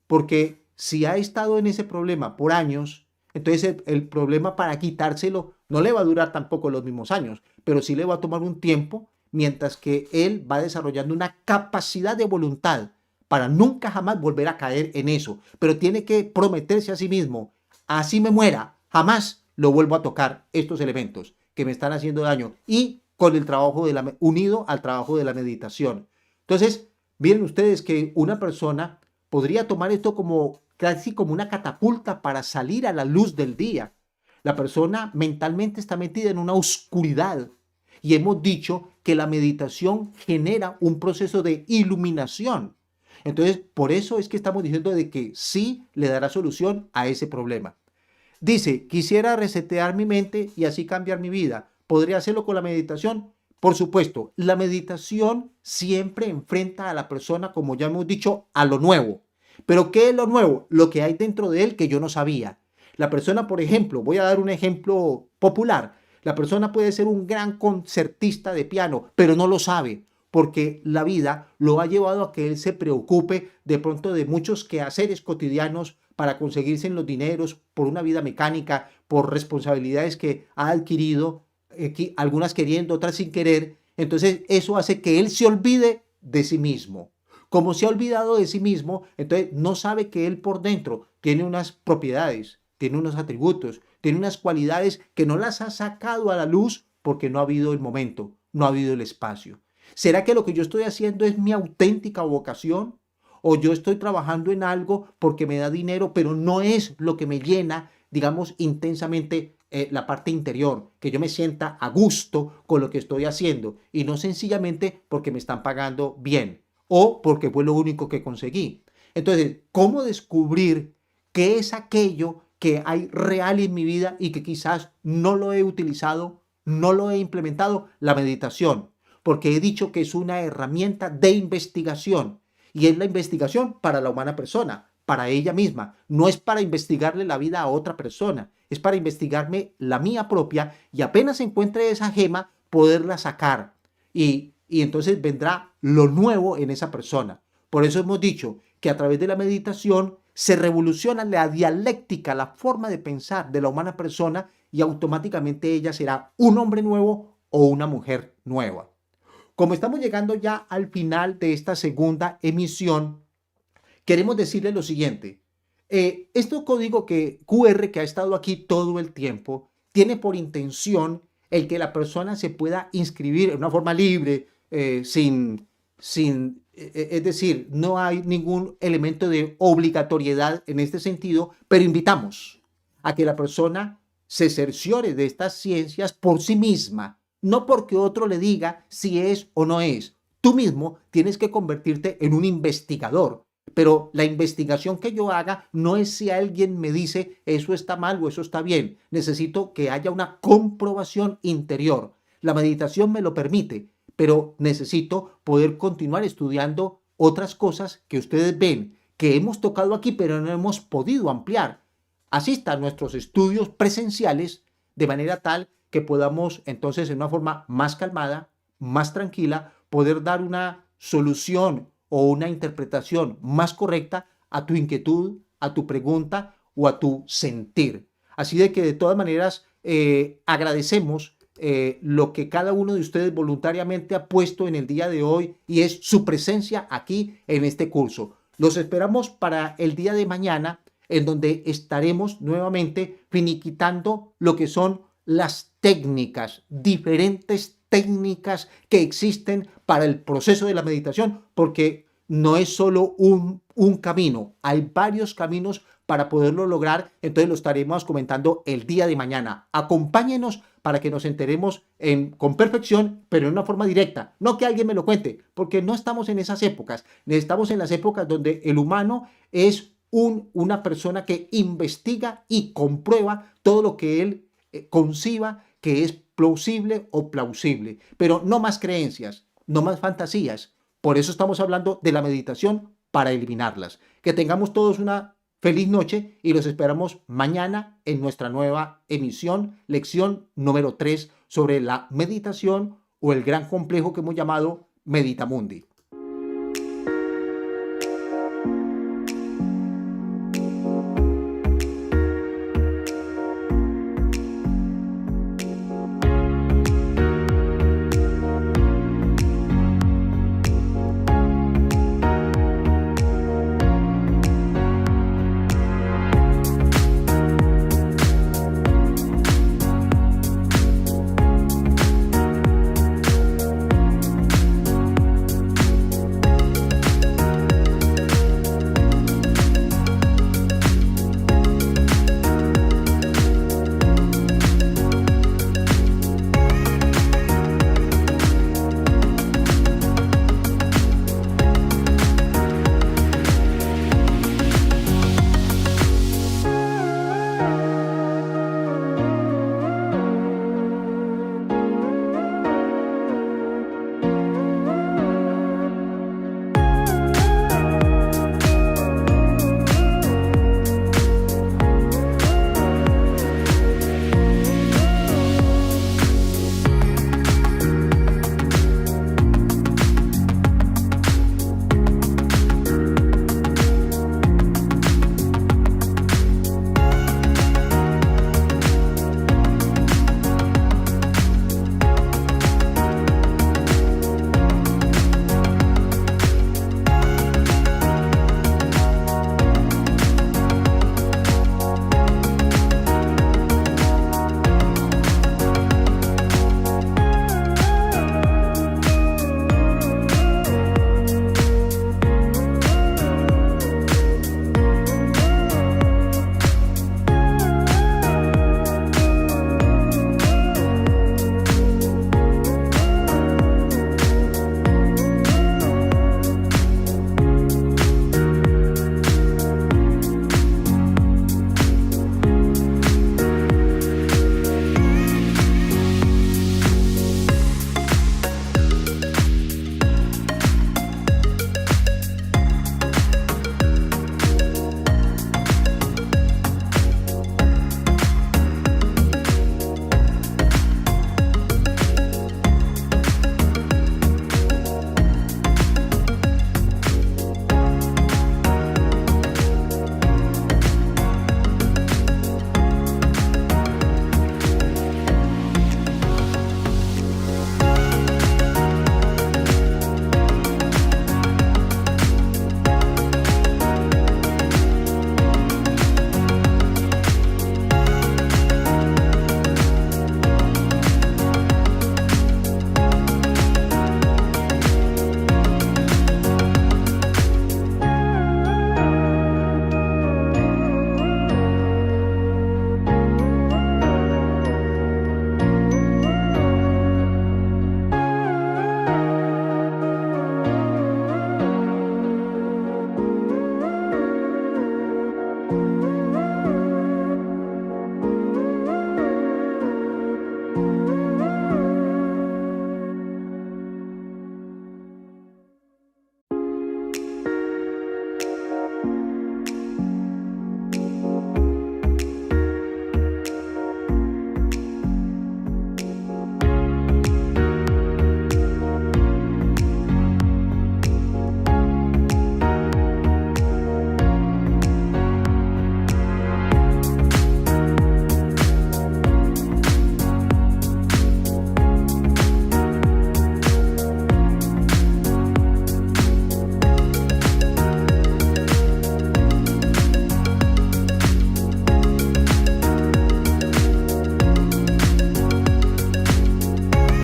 [SPEAKER 1] Porque si ha estado en ese problema por años, entonces el problema para quitárselo no le va a durar tampoco los mismos años, pero sí le va a tomar un tiempo mientras que él va desarrollando una capacidad de voluntad para nunca jamás volver a caer en eso. Pero tiene que prometerse a sí mismo, así me muera, jamás lo vuelvo a tocar estos elementos que me están haciendo daño y con el trabajo unido al trabajo de la meditación. Entonces, miren ustedes que una persona podría tomar esto como casi como una catapulta para salir a la luz del día. La persona mentalmente está metida en una oscuridad y hemos dicho que la meditación genera un proceso de iluminación. Entonces, por eso es que estamos diciendo de que sí le dará solución a ese problema. Dice, quisiera resetear mi mente y así cambiar mi vida. ¿Podría hacerlo con la meditación? Por supuesto, la meditación siempre enfrenta a la persona, como ya hemos dicho, a lo nuevo. ¿Pero qué es lo nuevo? Lo que hay dentro de él que yo no sabía. La persona, por ejemplo, voy a dar un ejemplo popular. La persona puede ser un gran concertista de piano, pero no lo sabe, porque la vida lo ha llevado a que él se preocupe de pronto de muchos quehaceres cotidianos para conseguirse en los dineros, por una vida mecánica, por responsabilidades que ha adquirido, algunas queriendo, otras sin querer. Entonces eso hace que él se olvide de sí mismo. Como se ha olvidado de sí mismo, entonces no sabe que él por dentro tiene unas propiedades, tiene unos atributos, tiene unas cualidades que no las ha sacado a la luz porque no ha habido el momento, no ha habido el espacio. ¿Será que lo que yo estoy haciendo es mi auténtica vocación? ¿O yo estoy trabajando en algo porque me da dinero, pero no es lo que me llena, digamos, intensamente la parte interior, que yo me sienta a gusto con lo que estoy haciendo y no sencillamente porque me están pagando bien o porque fue lo único que conseguí? Entonces, ¿cómo descubrir qué es aquello que hay real en mi vida y que quizás no lo he utilizado, no lo he implementado? La meditación, porque he dicho que es una herramienta de investigación y es la investigación para la humana persona, para ella misma. No es para investigarle la vida a otra persona, es para investigarme la mía propia y apenas encuentre esa gema, poderla sacar. Y entonces vendrá lo nuevo en esa persona. Por eso hemos dicho que a través de la meditación se revoluciona la dialéctica, la forma de pensar de la humana persona y automáticamente ella será un hombre nuevo o una mujer nueva. Como estamos llegando ya al final de esta segunda emisión, queremos decirle lo siguiente. Este código QR que ha estado aquí todo el tiempo tiene por intención el que la persona se pueda inscribir en una forma libre, es decir, no hay ningún elemento de obligatoriedad en este sentido, pero invitamos a que la persona se cerciore de estas ciencias por sí misma, no porque otro le diga si es o no es. Tú mismo tienes que convertirte en un investigador, pero la investigación que yo haga no es si alguien me dice eso está mal o eso está bien. Necesito que haya una comprobación interior. La meditación me lo permite, pero necesito poder continuar estudiando otras cosas que ustedes ven, que hemos tocado aquí, pero no hemos podido ampliar. Asista a nuestros estudios presenciales de manera tal que podamos entonces en una forma más calmada, más tranquila, poder dar una solución o una interpretación más correcta a tu inquietud, a tu pregunta o a tu sentir. Así de que de todas maneras agradecemos lo que cada uno de ustedes voluntariamente ha puesto en el día de hoy y es su presencia aquí en este curso. Los esperamos para el día de mañana, en donde estaremos nuevamente finiquitando lo que son las técnicas, diferentes técnicas que existen para el proceso de la meditación, porque no es solo un camino, hay varios caminos para poderlo lograr. Entonces lo estaremos comentando el día de mañana. Acompáñenos para que nos enteremos con perfección, pero en una forma directa. No que alguien me lo cuente, porque no estamos en esas épocas. Estamos en las épocas donde el humano es una persona que investiga y comprueba todo lo que él conciba que es plausible o plausible. Pero no más creencias, no más fantasías. Por eso estamos hablando de la meditación para eliminarlas. Que tengamos todos una feliz noche y los esperamos mañana en nuestra nueva emisión, lección número 3 sobre la meditación o el gran complejo que hemos llamado Meditamundi.